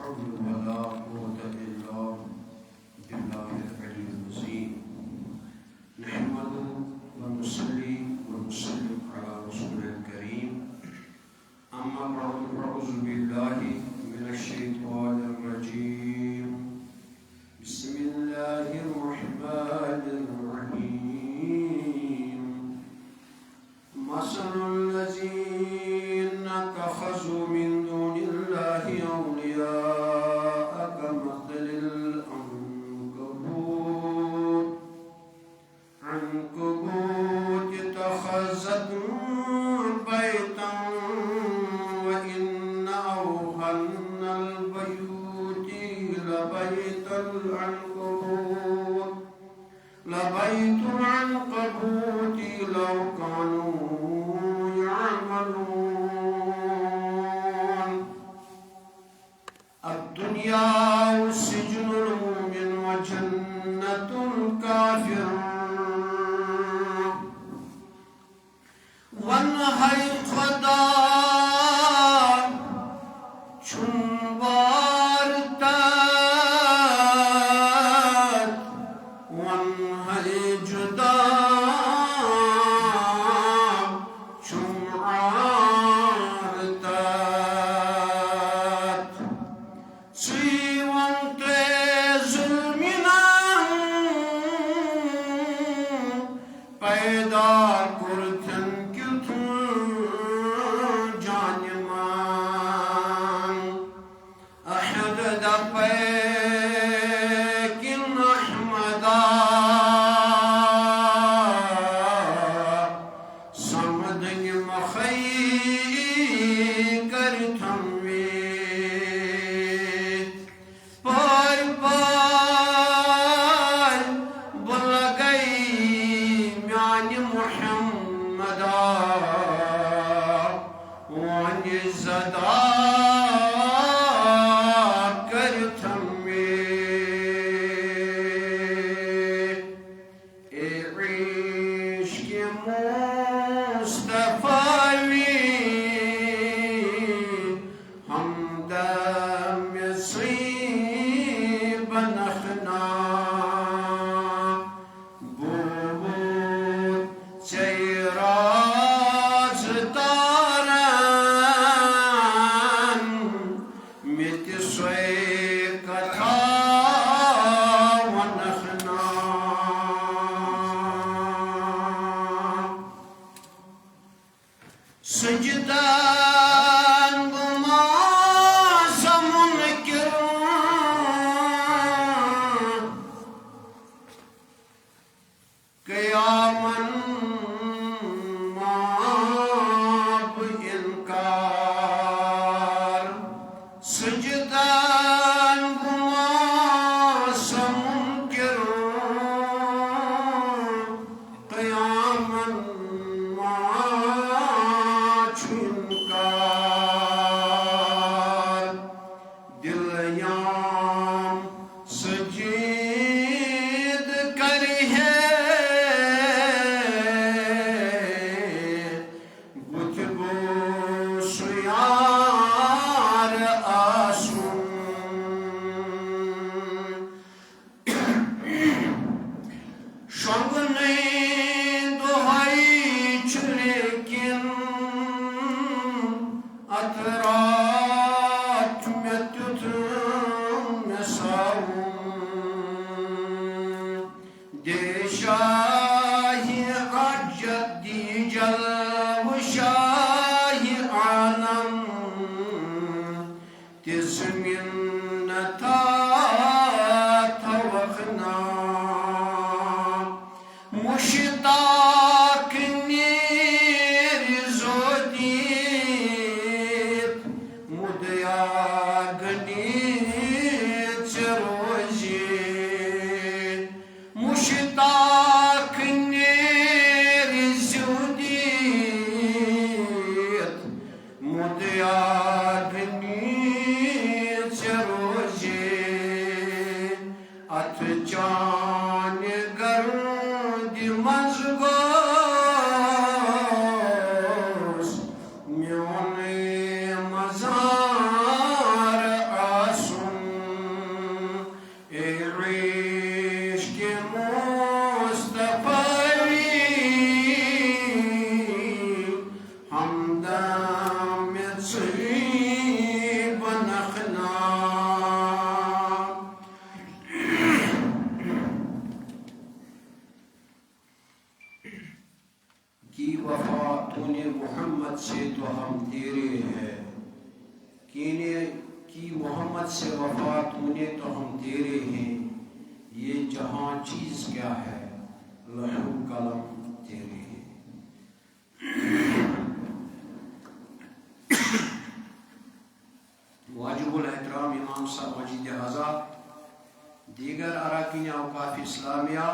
حول ولا قوة إلا بالله العلي العظيم نحمده ونصلي ونسلم على رسول الكريم أما بعد فأعوذ بالله من الشيطان الرجيم بسم الله الرحمن الرحيم مثل الذين اتخذوا من دون الله أولياء كمثل العنكبوت اتخذت بيتا وإن أوهن البيوت لبيت العنكبوت لو كانوا يعملون الدنيا سجن المؤمن وجنة الكافر وانهي خدا چنبارتات وانهي جدا چنعارتات سیوانت ظلمنا پیدا کرتن جانمان احد دپیکن احمدا سمدن مخی کرتم وی پار پار بلگئی میان محمدا وانی زدا کرتم وی اے عشق مصطفی ہمدم صیب نخنا بود چیراز دارن مت سوی کتا و نخنا سجدان گماز منکر قیامن ماب انکار سجدان گماز منکر قیامن چنکار دل یام سجید کری ہے بت بوش یار آسون شنگنی دہائی چلیکن اترات میں تتم ساؤں دے شاہی عجت دی جلو شاہی عالم تز منتا توقنا مشتاق نیر زودیت مدیا گنیت روزی مشتاق نیر زودیت مدیا گنیت روزی ات جان گرد مزگو محمد سے تو ہم تیرے ہیں، کینے کی محمد سے وفا تو نے تو ہم تیرے ہیں، یہ جہاں چیز کیا ہے لوح و قلم تیرے ہیں۔ واجب الاحترام امام صاحب مجید اعضا، دیگر اراکین اوقاف اسلامیہ،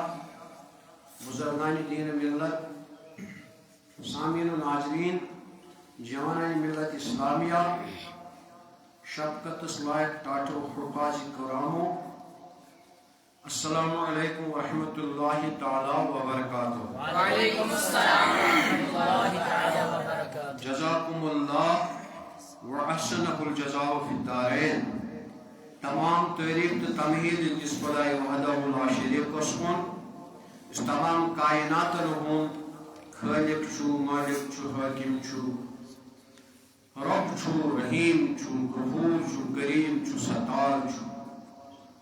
بزرگان دین ملت، سامعین و ناظرین، جوانان ملت اسلامیہ، شفقت لائق ٹاٹو حفاظ کرامو، السلام علیکم ورحمۃ اللہ تعالی وبرکاتہ۔ وعلیکم السلام ورحمۃ اللہ تعالی وبرکاتہ۔ جزاکم اللہ وحسن الجزاء فی الدارین۔ تمام تعریف تو تمہید جس خدائے وحدہ لا شریک کن، اس تمام کائنات ہند خالق چھو، مالک چھو، حاکم چھو، رب چھو، رحیم چھو، غفور چھو، کریم چھو، ستار چھو۔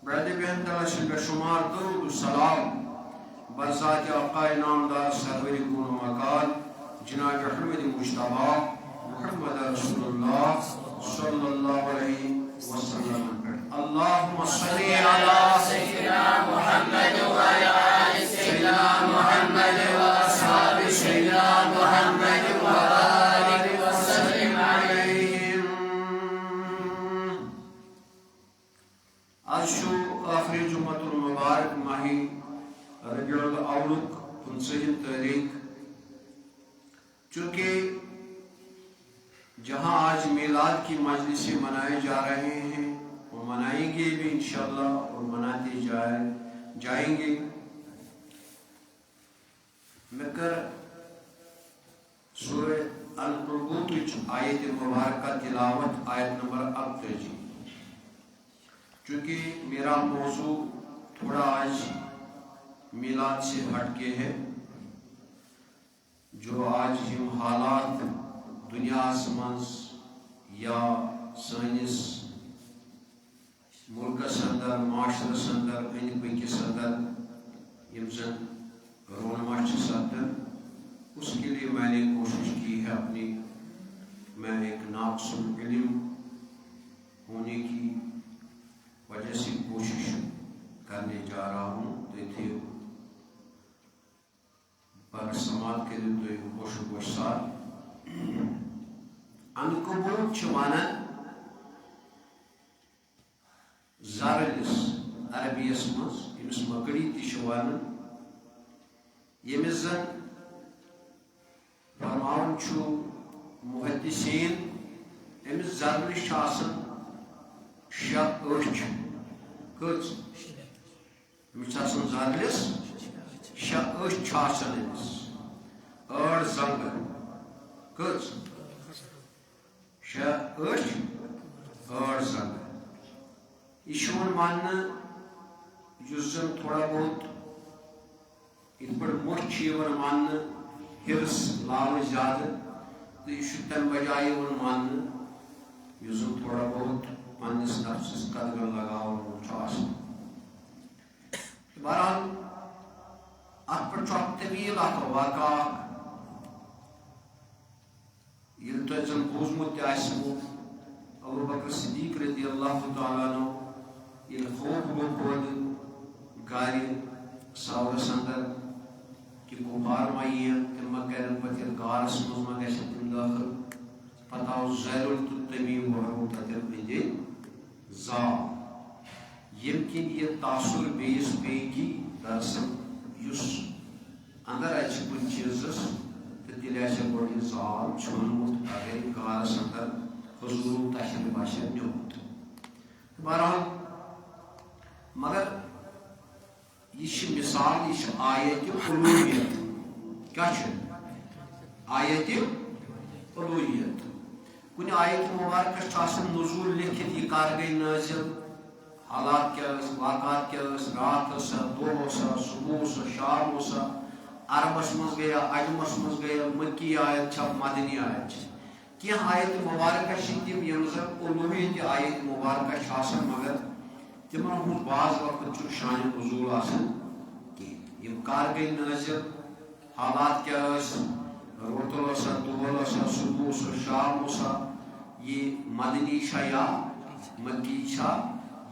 برد بہن تعالیٰ سے بے شمار درود و سلام برذات آقا نامدار سرور کون و مکان جناب احمد مجتبیٰ محمد رسول اللہ صلی اللہ علیہ وسلم۔ اللہم صلی علی سیدنا محمد وعلی آل سیدنا محمد واصحاب سیدنا محمد وبارک وسلم علیہم۔ آج شو آخری جمعۃ المبارک ماہی ربیع الاول 15 تاریخ، چونکہ جہاں آج میلاد کی مجلسیں منائے جا رہے ہیں وہ منائیں گے بھی انشاءاللہ اور مناتے جائیں گے۔ مگر سورہ العنکبوت آیت مبارکہ تلاوت آیت نمبر 38، چونکہ میرا موضوع تھوڑا آج میلاد سے ہٹ کے ہے، جو آج ہم حالات دنیا مز یا سانس ملکس اندر، معاشرس اندر، اند پکس اندر یم زن رونما سپدان، اس کے لیے میں نے کوشش کی ہے میں ایک ناقص علم ہونے کی وجہ سے کوشش کرنے جا رہا ہوں۔ تو پر سماعت کے لیے تو خوش گوشت عنکبوت چھ ونان زرلس عربیس مز، یمس مکڑی تہ چھ ونان، یمس زن فرماون چھ محدثین امس زرلس چھ آسان 6 أچھ، کٔژ امس آسان زرلس 6 أچھ چھ آسان امس، 8 زنگہٕ، کٔژ 6 أچھ 8 زنگہٕ۔ یہ چھُ ماننہٕ یُس زن تھوڑا بہت یِتھ پٲٹھۍ موٚٹھ چھُ یِوان ماننہٕ، ہرس لاگنہٕ زیادٕ، تہٕ یہِ چھُ تمہِ بجایہِ یِوان ماننہٕ یُس زن تھوڑا بہت پننس نفسس قدغن لگاون وول چھُ آسان۔ بہرحال اتھ پٮ۪ٹھ چھُ اکھ طویل اکھ واقعہ ییٚلہِ تۄہہِ زن بوٗزمُت تہِ آسوٕ، ابوبکر صدیق رضی اللہ تعالیٰ عنہ ییٚلہِ خوف گوٚو پٲدٕ گرِ سورس اندر کہ کفار ما یِن، تِم ما کرن پتہٕ یتھ غارس منٛز ما گژھن تِم دٲخل، پتہٕ آو زیل تہٕ تمیٖم وہرو تتٮ۪ن أنٛدۍ أنٛدۍ زال، ییٚمہِ کِنۍ یہِ تاثر بیٚیِس پیٚیہِ کہِ دراصل یُس اندر آسہِ کُنہِ چیٖزس تہٕ تیٚلہِ آسہِ گۄڈٕ یہِ زال ژھیوٚنمُت، اگر یہِ غارس اندر حضوٗرُن تشریٖف آسہِ نیوٗمُت۔ بہرحال مگر یہ چھ مثال، یہ چھ آیت الوہیت۔ کیا چھ آیت الوہیت؟ کُنہِ آیت مبارکس چھ آسان نزول لیکھِتھ، یہ کر گئی نازل، حالات کیا ٲسۍ، واقعات کیا ٲسۍ، رات ٲسا، دۄہ اوسا، صبح اوسا، شام اوسا، عربس منٛز گیا، عجمس منٛز گیا، مکی آیت چھا، مدنی آیت چھِ۔ کینٛہہ آیت مبارکہ چھ تِم یم زن الوہیت آیت مبارکہ چھ آسان، مگر تمن ہُنٛد بعض وقت چھُ شان نزول آسان کینٛہہ۔ یم کر گئی نازل، حالات کیا ٲسۍ، روتل سا دول سا صبح سا شام سا یہ مدنی چھا یا مکی چھا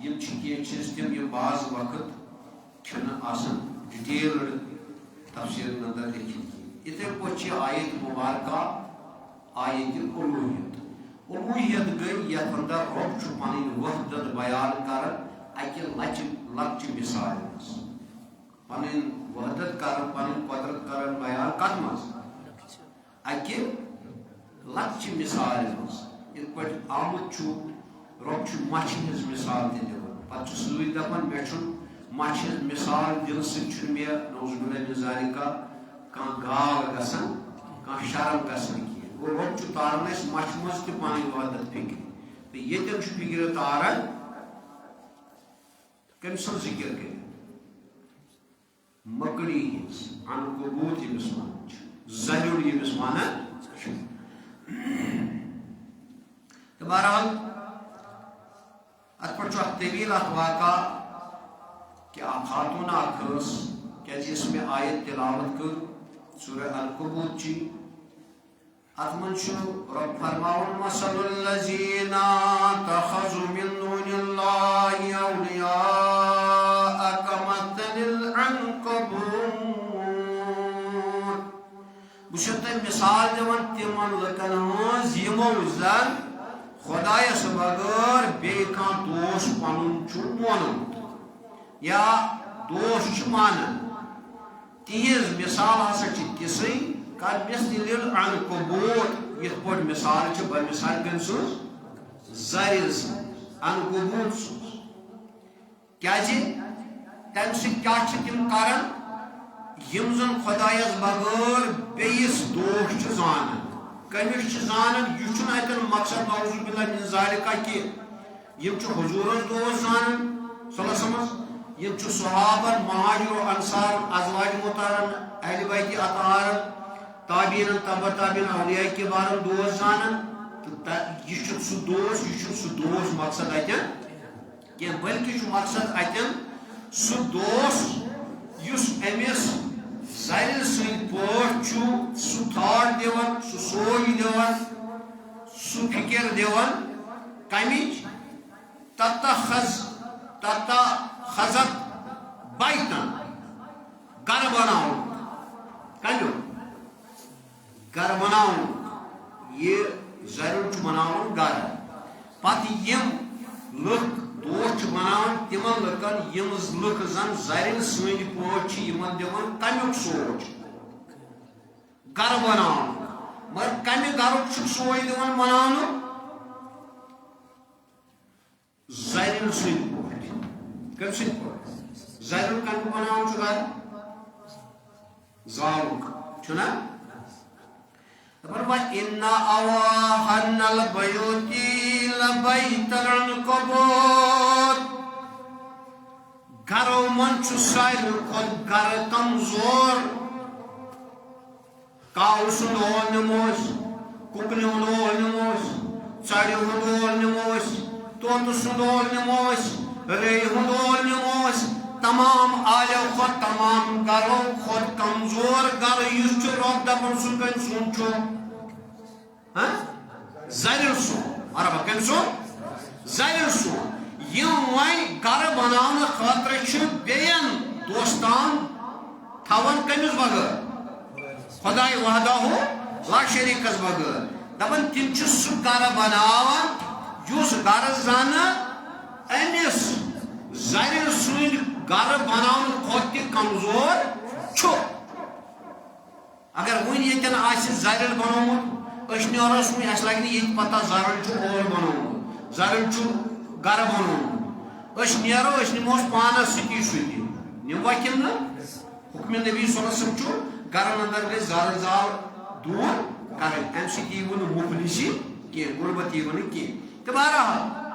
یم کی چیز تم یہ بعض وقت چھن آسن ڈیٹیلڈ تفسیر اندر لکھی اتنے پوچھے آیت مبارکہ آیت الوہیت الوہیت گئی یت اندر رب چھو پانی وحدت بیان کر اکی لچ مثال پانی وحدت کر پانی قدرت کر بیان کت مز اکی لچ مثال یہ پہ آمد چھو رب چھو مچھ ہز مثال تہ دِوان پتہ چھُ سۭتۍ دپان مےٚ چھُنہٕ مچھ ہز مثال دِنہٕ سۭتۍ چھُنہٕ مےٚ نعوذ باللہ من ذالِکہ کانٛہہ گاو گژھان کانٛہہ شرم گژھان کینٛہہ گوٚو رب چھُ تاران اَسہِ مچھِ منٛز تہِ پنٕنۍ وحدت فکرِ تہٕ ییٚتٮ۪ن چھُ فکرِ تاران کٔمۍ سُنٛد ذِکر کٔرِتھ مکڑی ہٕنٛز عنقبوٗت ییٚمِس وَنان چھِ زریُل ییٚمِس وَنان چھِ تہٕ بہرحال ات پہ طویل اخ واقعہ کہ خاتون اخ اس میں آیت تلاوت کر سورہ العنکبوت چی ات من رب فرماون مثل الذین اتخذوا من دون اللہ اولیاء کمثل العنکبوت بہ تم مثال دِوان تمن لکن ہنز یمو زن خدایس بغیر بے کان دوست پنن چھُ مونمت یا دوست مانن تہذ مثال ہسا تِژھٕے کمثل العنکبوت یتھ پٲٹھۍ مثال چھِ بمثال کٔمۍ سٕنٛز زرِ سٕنٛز عنکبوت سٕنٛز کیازِ تمہِ سۭتۍ کیاہ چھِ تِم کران یم زن خدایس بغیر بیٚیِس دوست چھِ زانان کمش زانن یہ چھُنہٕ اتن مقصد نعوذ باللہ من ذالکہ کہ یم چھِ حضورس دوست زانن صلی اللہ علیہ وسلم یم چھِ صحابن مہاجر و انصار ازواج مطہرن اہل بیت اطہارن تابعین تبع تابعین اولیاء کبارن دوست زانن یہ چھُ سُہ دوست یہ چھُنہٕ سُہ دوست مقصد اتن کینٛہہ بلکہ چھُ مقصد اتن سُہ دوست یُس أمِس زرِ سۭتۍ پٲٹھۍ چھُ سُہ تھاٹ دِوان سُہ سوچ دِوان سُہ فکر دِوان کمِچ تتخذت بیتن گھر بناون کمیُک گھر بناون یہ زرُن چھُ بناون گھر پتہٕ یم لُکھ دوست چھِ بناون تمن لُکن یم لُکھ زن زرِ سٕنٛدۍ پٲٹھۍ چھِ یمن دِوان تمیُک سوچ گھر بناون مگر کمہِ گھرُک چھُکھ سوچ دِوان بناونُک زرِ سٕنٛدۍ پٲٹھۍ کمہِ سٕنٛدۍ پٲٹھۍ زرِ کمیُک بناوُن چھُ گھر زالُک چھُنا دپان وَإِنَّ أَوْهَنَ الْبُيُوتِ لَبَيْتَ الْعَنْكَبُوتِ گھرو من چھُ ساروی کھۄتہٕ گھرٕ کمزور کاو سُنٛد اول نِموس کُکنہِ ہُنٛد اول نِموس ژرِ ہُنٛد اول نِموس طوطہٕ سُنٛد اول نِموس ریٚیہِ ہُنٛد اول نِموس تمام عالیو کھۄتہٕ تمام گھرو کھۄتہٕ کمزور گھرٕ یُس چھُ رۄب دپان سُہ کٔمۍ سُنٛد چھُ زرِ سُنٛد عربا کٔمۍ سُنٛد زرِ سُنٛد یم وۄنۍ گھرٕ بناونہٕ خٲطرٕ چھِ بیٚین دوستان تھاوان کٔمِس بغٲر خداے وحدہُ لا شریٖکس بغٲر دپان تِم چھِ سُہ گھرٕ بناوان یُس گھرٕ زنہٕ أمِس زرِ سٕنٛدۍ گھرٕ بناونہٕ کھۄتہٕ تہِ کمزور چھُ اگر وُنہِ ییٚتٮ۪ن آسہِ زرٮ۪ل بنومُت أسۍ نیرہوس وُنہِ اَسہِ لگہِ نہٕ ییٚتہِ پتہ زرٕل چھُ اور بنومُت زرٕل چھُ گھرٕ بنومُت أسۍ نیرو أسۍ نِموس پانس سۭتی سُہ تہِ نِموا کِنہٕ نہٕ حُکمِ نبی صلی اللہ علیہ وسلم چھُ گھرن اندر گژھِ زرٕ زال دوٗر کرٕنۍ امہِ سۭتۍ ییٖوٕ نہٕ مُفلِسی کینٛہہ غُربت ییٖوٕ نہٕ کینٛہہ تہٕ بہرحال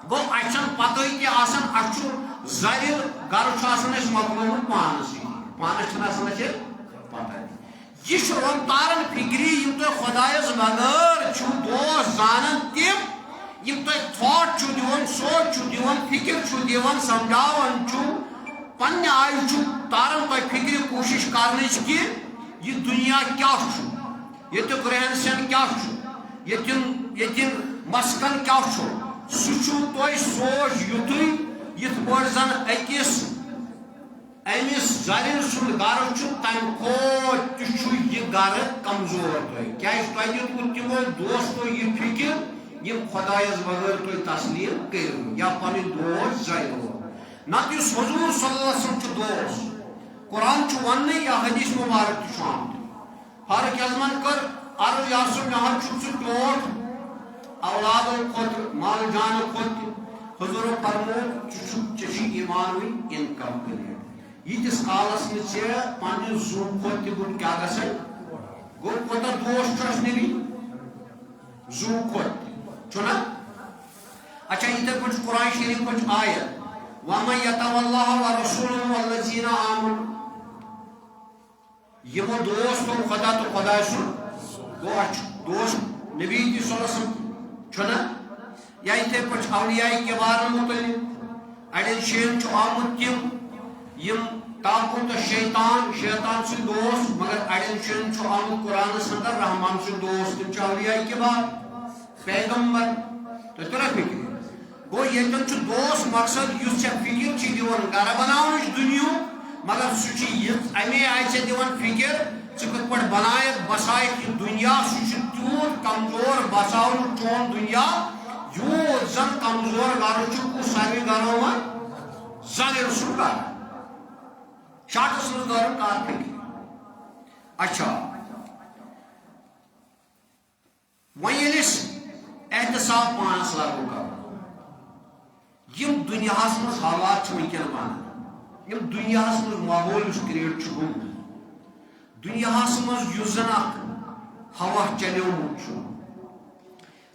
گوٚو اَسہِ چھنہٕ پتہٕ تہِ آسان اَسہِ چھُ زرِ گھرٕ چھُ آسان اَسہِ مۄکلومُت پانس سۭتی پانس چھنہٕ آسان اَسہِ پتہ یہ چھُ رۄب تاران فکری یم تُہۍ خۄدایس بغٲر چھِو دوست زانان تِم یم تُہۍ تھاٹ چھِو دِوان سونچ چھِو دِوان فکر چھِو دِوان سمجھاوان چھِو پننہِ آیہِ چھُ تاران تۄہہِ فکرِ کوٗشش کرنٕچ کہِ یہِ دُنیا کیاہ چھُ یتیُک رہن سہن کیا یتیم مسکن کیا سہ تھی سوچ یتھے یتھ پٲٹھۍ زن أکِس أمِس زرین سُنٛد گرٕ چھُ تمہِ کھۄتہٕ تہِ چھُ یہِ گرٕ کمزور تۄہہِ کیازِ تۄہہِ دیُتوٕ تِمو دوستو یہِ فِکر یِم خۄدایس بغٲر تُہۍ تسلیٖم کٔرِو یا پنٕنۍ دوست زٲیِو نتہٕ یُس حضوٗر صلی اللہ علیہ وسلم چھُ دوست قرآن چھُ وننٕے یا حدیث مبارک تہِ چھُ آمُت فاروق اعظمن کٔر عرض یا رسول مےٚ حظ چھُ ژٕ ٹوٹھ اولادو کھۄتہٕ مال جانو کھۄتہٕ حضوٗرو فرموو ژےٚ چھُے ایمان وٕنۍ اِنکمپلیٖٹ ییٖتِس کالس نہٕ ژےٚ پننہِ زُو کھۄتہٕ تہِ بوٚڑ کیٛاہ گژھے گوٚو کوٗتاہ دوست چھُ اَسہِ نبی زُو کھۄتہٕ تہِ چھُنا اچھا یِتھے پٲٹھۍ چھُ قرآن شریٖفٕچ آیت وَمَن یَتَوَلَّ اللَّهَ وَرَسُولَهُ وَالَّذِينَ آمَنُوا یِمو دوست کوٚر خۄدا تہٕ خۄداے سُنٛد گوٚو اَسہِ چھُ دوست نبی تہِ صلی اللہ علیہ وسلم چھُنا یا یِتھے پٲٹھۍ اولیاء کِبارن مُتعلِق اَڑٮ۪ن جاین چھُ آمُت تِم یِم طاغوٗت تہٕ شیطان سٕنٛدۍ دوست مگر اَڑٮ۪ن جاین چھُ آمُت قرآنس اندر رحمان سُنٛد دوست تِم چھِ اولیاء کِبار پیغمبر تۄہہِ توٚرا فِکرِ گوٚو ییٚتٮ۪ن چھُ دوست مقصد یُس ژےٚ فِکر چھِ دِوان گرٕ بناونٕچ دُنیہُک مگر سُہ چھُ یِژھ اَمے آیہِ ژےٚ دِوان فِکر ژٕ کِتھ پٲٹھۍ بنایکھ بسایکھ یہِ دُنیا سُہ چھُ تیوٗت کمزور بساونُک چون دُنیا یوٗت زن کمزور گرٕ چھُ کُس ساروٕے گرو منٛز زنہِ سُنٛد گرٕ شاٹس منٛز گرُن کر فِکر اچھا وۄنۍ ییٚلہِ أسۍ احتساب پانس لاگو کرو یِم دُنیاہس منٛز حالات چھِ وٕنکیٚن بنان یِم دُنیاہس منٛز ماحول یُس کریٹ چھُ گوٚمُت دُنیاہس منٛز یُس زن اکھ ہوا چلیومُت چھُ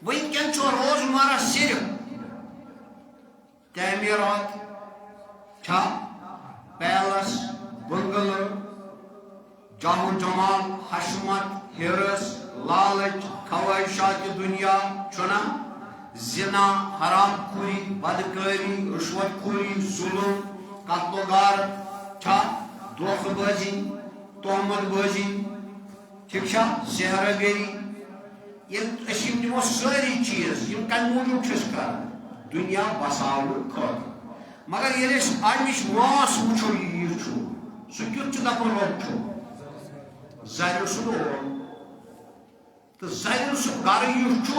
وٕنکیٚن چھُ روزمرہ صرف تعمیرات چھا پیلس بنگلہٕ جاہو جمال حشمت ہرس لالچ خواہشات دنیا چھُنا زنا حرام خوری بدکاری رشوت خوری ظلم قتل و غارت چھا دھوکہ بازی تہمت بازی ٹھیک چھا سحرہ گری ییٚلہِ أسۍ یِم دِمو سٲری چیٖز یِم کمہِ موٗجوٗب چھِ أسۍ کران دُنیا بساونہٕ خٲطرٕ مگر ییٚلہِ أسۍ اَمِچ وٲنٛس وٕچھو یہِ چھُ سُہ کیُتھ چھُ دپان رۄب چھُ زرِ سُنٛد اول تہٕ زرِ سُنٛد گرٕ یُس چھُ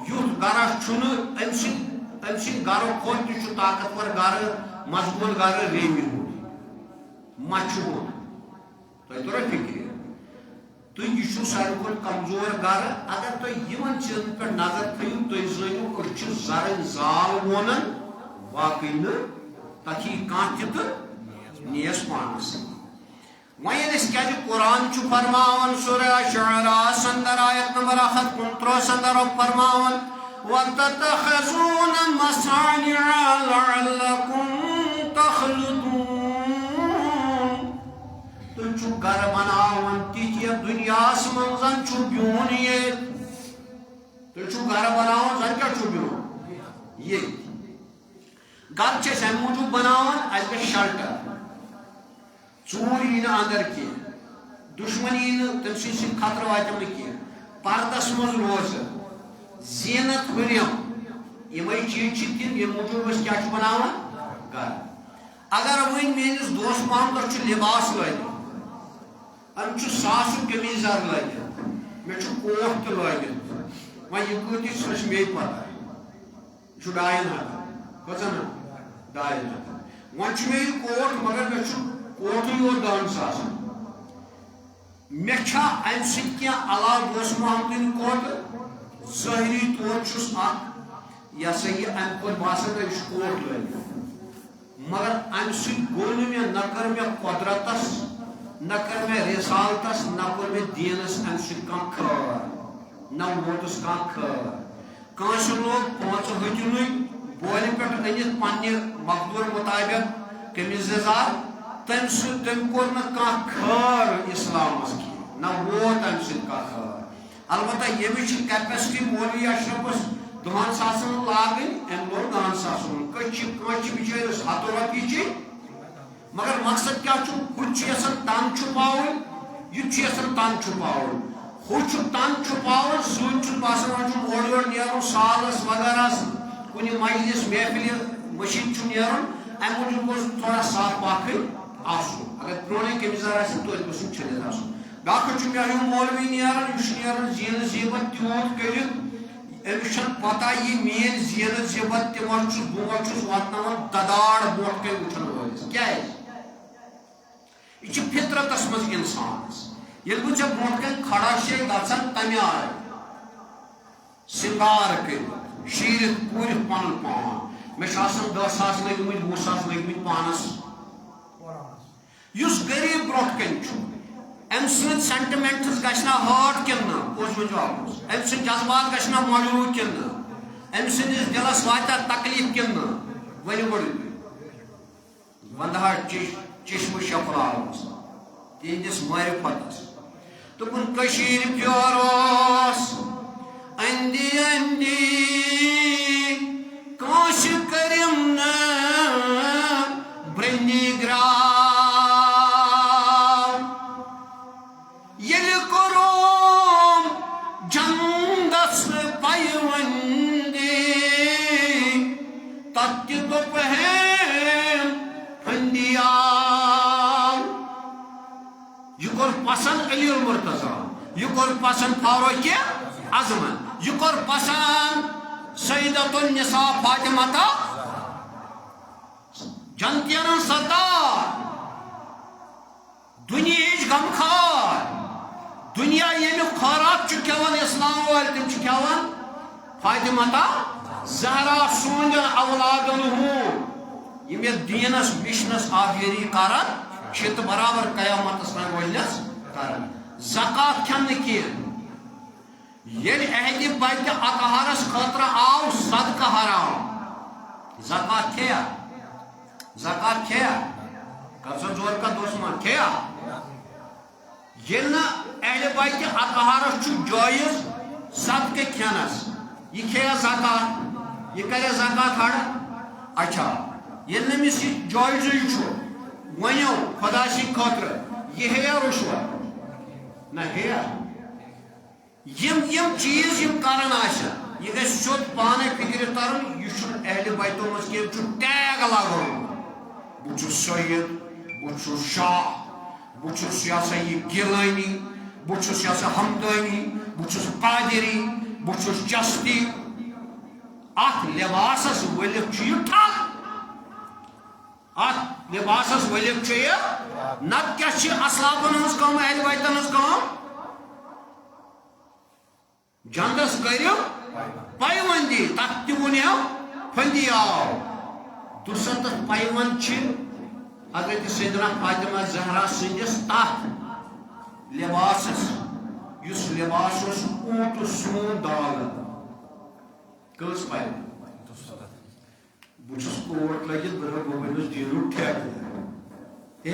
یُتھ گرا چھُنہٕ أمۍ سٕنٛدِ گرٕ کھۄتہٕ تہِ چھُ طاقتور گرٕ مضبوٗط گرٕ ریمہِ ہُنٛد مچھِ ہُنٛد تۄہہِ توٚرا فِکرِ تہٕ یہِ چھُ ساروی کھۄتہٕ کمزور گرٕ اگر تُہۍ یِمن چیٖزن پٮ۪ٹھ نظر تھٲیِو تُہۍ زٲنِو أسۍ چھِ زرٕنۍ زال وونان باقٕے نہٕ تتھ یی کانٛہہ تہِ تہٕ نیس پانس وۄنۍ ییٚلہِ أسۍ کیازِ قرآن چھُ فرماوان سورہ شعراء اندر آیت نمبر 139 اندر فرماوان وَتَتَّخِذُونَ مَصَانِعَ لَعَلَّكُمْ تَخْلُدُونَ تُہۍ چھِو گرٕ بناوان تِتھ یتھ دُنیاہس منٛز زن چھُ بِہُن ییٚتہِ تُہۍ چھِو گرٕ بناوان زن کیٛاہ چھُ بِہُن ییٚتہِ گرٕ چھِ أسۍ امہِ موٗجوٗب بناوان اَسہِ گژھِ شلٹر ژوٗر یی نہٕ اندر کینٛہہ دُشمن یی نہٕ تٔمۍ سٕنٛدۍ سۭتۍ خطرٕ واتٮ۪م نہٕ کینٛہہ پردس منٛز روزٕ زیٖنت ہُرٮ۪م یِمے چیٖز چھِ تِم ییٚمہِ موٗجوٗب أسۍ کیٛاہ چھِ بناوان گرٕ اگر وۄنۍ میٲنِس دوست محمدس چھُ لباس لٲگِتھ أمۍ چھُ ساسُک قمیٖضر لٲگِتھ مےٚ چھُ کوٹ تہِ لٲگِتھ وۄنۍ یہِ کۭتِس سۄ چھِ مے پتہ یہِ چھُ 2,500 کۭژاہ نا 2,500 وۄنۍ چھُ مےٚ یہِ کوٹ مگر مےٚ چھُ کوٹٕے یوت 10,000 مےٚ چھا امہِ سۭتۍ کینٛہہ علاوٕ دوست محمدٕنۍ کھۄتہٕ ظٲہری طور چھُس اکھ یہِ ہسا یہِ امہِ کھۄتہٕ باسان أمِس چھُ کوٹ لٲگِتھ مگر امہِ سۭتۍ گوٚو نہٕ مےٚ نہ کٔر مےٚ قۄدرتس نہ کٔر مےٚ رِسالتس نہ کوٚر مےٚ دیٖنس امہِ سۭتۍ کانٛہہ خٲر نہ ووتُس کانٛہہ خٲر کٲنٛسہِ لوگ 5 ہتِنُے بولہِ پٮ۪ٹھ أنِتھ پننہِ مقدوٗر مُطابق قمیٖض یزار تٔمۍ کوٚر نہٕ کانٛہہ خٲر اسلامس کینٛہہ نہ ووت امہِ سۭتۍ کانٛہہ خٲر البتہ ییٚمِس چھِ کیپیسٹی مولوی اشرفس 10,000 لاگٕنۍ أمۍ لوگ 10,000 کٲنٛسہِ چھِ بِچٲرِس 100 رۄپیہِ چھِ مگر مقصد کیٛاہ چھُ ہُہ چھُ یژھان تن چھُپاوُن یہِ تہِ چھُ یژھان تن چھُپاوُن ہوچ تن چھپاون سوچ باسان اور یور نیرن سالس وغیرہ کن مجلس محفل مشید نیرن ام موجود گوس تھوڑا صاف پاک آسن اگر پرونے کمزار آسن تو گوسن چھلت آسن باقی مے مولوی نیران نیران زین زیبت تیوت کرت امس پتہ یہ مین زین زیبت تمن بہت واتنان دداڑ بوٹ کن وچن ولس کیا یہ فطرتس مز انسانس یل بہ ے برو کن کھڑا شے گھان تمہ آئے سنگار کر شیرت پور پن پان مے 10,000 لگمت 20,000 لگمت پانس اس غریب برو کن ام سن سینٹیمنٹس گھنا ہارٹ کن پوز ون ام سن جذبات گھنا مجروح کن ام سندس دلس واتہ تکلیف کن ون گوڑ وندہ چشم شفرار تہندس معرفتس دپن کشیر پیوروس اندی اندی کاش کرم نا برندی گرا پسند علی المرتضی یہ کور پسند فاروق اعظم یہ کور پسند سیدۃ النساء فاطمہ جنتین سردار دنیا غمخار دنیا یم خورات کھیوان اسلام وال تم کھیوان فاطمہ زہرا سون اولادن ہوں یم دینس مشنس آبیری کران چھ تو برابر قیامت تان ولنس کران زکات کھن کی یل اہل بیت اطہارس خاطر آو صدقہ حرام زکات کھیا کسر زور کا دوستمان کھیا یل اہل بیت اطہارس جائز صدقہ کھینس یہ کھیا زکات یہ کرے زکات ہڑ اچھا یل نمس یہ جائز ونو خدا سی خاطر یہ ہے رشوت نہ ہے یم چیز یم کران آسن یہ گھر سیود پانے فکر ترن یہ اہل بیتو مز کی ٹیگ لگن بہ سید بہ شاہ بہ یہ سا یہ گیلانی بہ یہ سا ہمدانی بہ قادری بہ چستی ات لباسس ولف ٹھک ات لباسس ولف نت کیا اسلافن ہز کم اہل بیتن ہز کم جندس کرو پیوندی تک تنو پھندی آو دوسر تک پیوند حضرت سیدنا فاطمہ زہرا سندس تک لباسس اس لباس اونٹ سون داغ کس پیوند بہت کوٹ لگت بہت دینو ٹھیک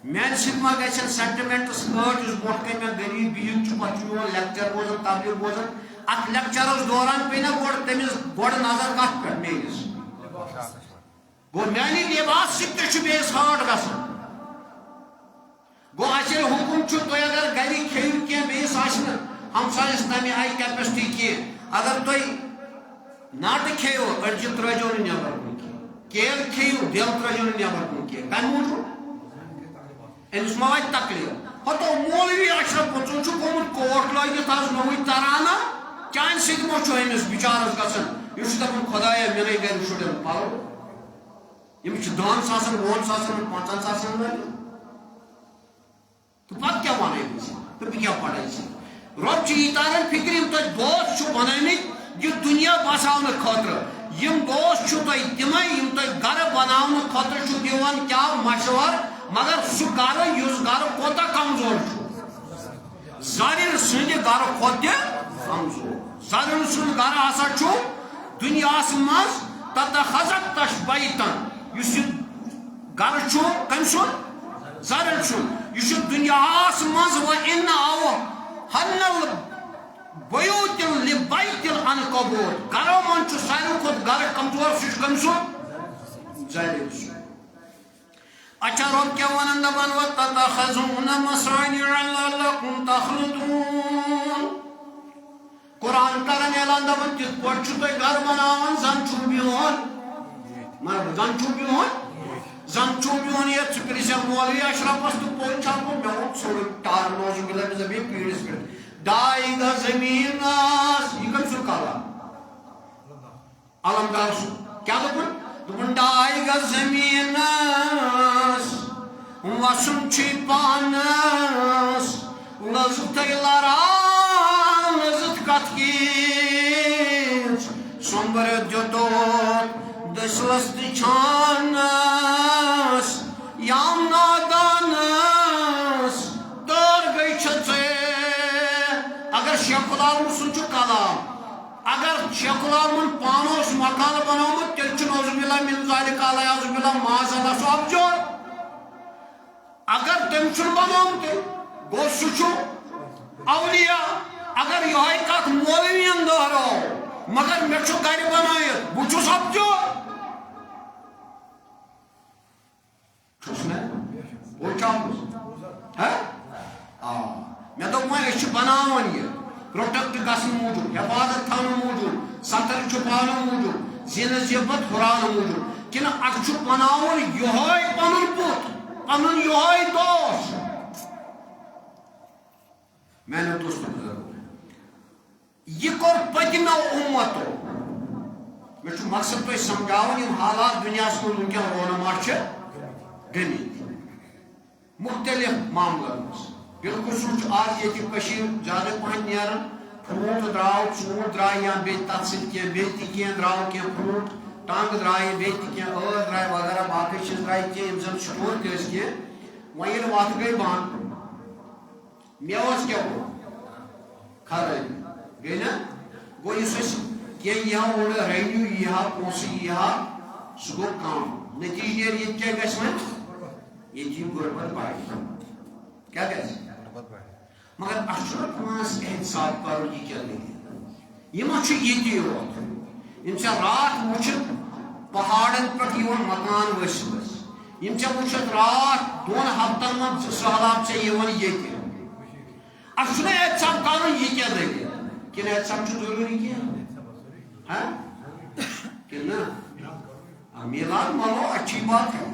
میان سب ما گھن سینٹیمنٹس ہٹ اس برو کن میں غریب بہت پہ میون لیکچر بوزان تبلیغ بوزان ات لیکچرس دوران پہ نا تمس گوڑ نظر کت پہ میس گو میانہ لباس سب بیس ہاٹ گھان گو اچھے حکم تھی اگر گھر کھیو کی بیس ہمسایس تمہ آئی کیپسٹی کی اگر تھی ناٹ کھیو اڑجہ ترجو نبر کن کیل کھیو دل ترجو نبر کن کی کم موجود امس ما وات تکلیف ہتو مولوی اشرف بچن گومت کوٹ لگت آز نوی ترانہ چان سک مو امس بچارس گھن یہ دپان خدایا مے گھر شرین پلو امس 10,000 20,000 50,000 لگت تو پتہ کیا ون تو بہ کیا پڑھائی رب یہ تاران فکر یم تہ دوست بنامت یہ دنیا بساؤن خاطر یم دوست تہ تمے یم تہ گھر بناؤن خاطر دان کیا مشور مگر سہ گھر اس گھر کوتا کمزور زرین سند گھر کھت کمزور زرین سند گھر ہسا دنیا مز تتخذت تشبیتن اس گھر کم سن زرین سن یہ دنیا مز و ان آو ہنل بیوت لبیت العنکبوت گھرو من ساروی کھت گھر کمزور سہ کم سن زرین سن اچھا رب کیا ونن دپان وَتَتَّخِذُونَ مَصَانِعَ لَعَلَّكُمْ تَخْلُدُونَ قرآن کرن اعلان دپان تِتھ پٲٹھۍ چھُو تُہۍ گھر بناوان زن چھُو بِہُن زن چھُو بِہُن زن چھُو بِہُن یہ ژٕ پرٛژھکھ مولوی اشرفس تہٕ پوٚز چھا گوٚو مےٚ ووٚن ژھوٚرُے ٹار نوزُ بِلہ مےٚ دپے پیٖرِس پٮ۪ٹھ 2 گز زمیٖن ٲس یہِ کٔمۍ سُنٛد کلام علمدار سُنٛد کیٛاہ دوٚپُن دوٚپُن 2 گز زمیٖن ٲس وسُن چھُے پانس لٔزتھٕے لران لٔزٕتھ کتھ کیٖژ سومبرٕ دیُتُتھ دٔسلس تہِ چھانس یام نادانس تٲر گٔے چھےٚ ژےٚ اگر شیخ العالم سُنٛد چھُ کلام اگر شیخ العالمن پانہٕ اوس مکانہٕ بنومُت تیٚلہِ چھُ نعوذ باللہ من ذالک علیہ باللہ معاذ اللہ سُہ افجور اگر تٔمۍ چھُنہٕ بنومُت گوٚو سُہ چھُ اولیاء اگر یِہوٚے کتھ مولوِین دہراو مگر مےٚ چھُ گرِ بنٲیِتھ بہٕ چھُس افجور چھُس نا بوٚڑ چھاپُس مےٚ دوٚپ وۄنۍ أسۍ چھِ بناوان یہِ پروٹیکٹ گژھنہٕ موٗجوٗب حفاظت تھاونہٕ موٗجوٗب ستر چھُپاونہٕ موٗجوٗب زینہٕ زیبت ہُراونہٕ موٗجوٗب کِنہٕ اَتھ چھُ بناوُن یِہوٚے پنُن پُت پنُن یِہوٚے دوست میانیو دوستو بُزرگو یہ کوٚر پٔتمیو اُمتو مےٚ چھُ مقصد تۄہہِ سمجھاوُن یِم حالات دُنیاہس منٛز وٕنکٮ۪ن رونما چھِ گٔمٕتۍ مختلف معاملن منٛز بالخصوٗص چھُ آز ییٚتہِ کٔشیٖر زیادٕ پہن نیران فروٗٹ درٛاو ژوٗنٛٹھ درٛاے یا بیٚیہِ تتھ سۭتۍ کینٛہہ بیٚیہِ تہِ کینٛہہ درٛاو کینٛہہ فروٗٹ ٹنٛگ درٛایہِ بیٚیہِ تہِ کینٛہہ ٲر درٛاے وغیرہ باقٕے چیٖز درٛاے کینٛہہ یِم زن سٹور تہِ ٲسۍ کینٛہہ وۄنۍ ییٚلہِ وتھ گٔے بنٛد میوس کیٛاہ گوٚو خرٲبی گٔے نا گوٚو یُس أسۍ کینٛہہ ییٖہا اورٕ ریونیوٗ ییٖہا پونٛسہٕ ییٖہا سُہ گوٚو کم نتیٖجہٕ نیرِ ییٚتہِ کیٛاہ گژھِ وۄنۍ ییٚتہِ یی غربت بڑِ کیٛاہ گژھِ مگر اَسہِ چھُنہ پانس احتساب کرُن یہِ کیٛاہ دٔلیٖل یہِ ما چھُ ییٚتی یوت یِم ژےٚ راتھ وٕچھِتھ پہاڑن پٮ۪ٹھ یِوان مکان ؤسۍ ؤسۍ یِم ژےٚ وٕچھِتھ راتھ 2 ہفتن منٛز سہلاب ژےٚ یِوان ییٚتہِ اَسہِ چھُنہ احتساب کرُن یہِ کیٛاہ دٔلیٖل کِنہٕ احتساب چھُ ضروٗری کینٛہہ کِنہٕ نہ میلاد مانو اچھی بات ہے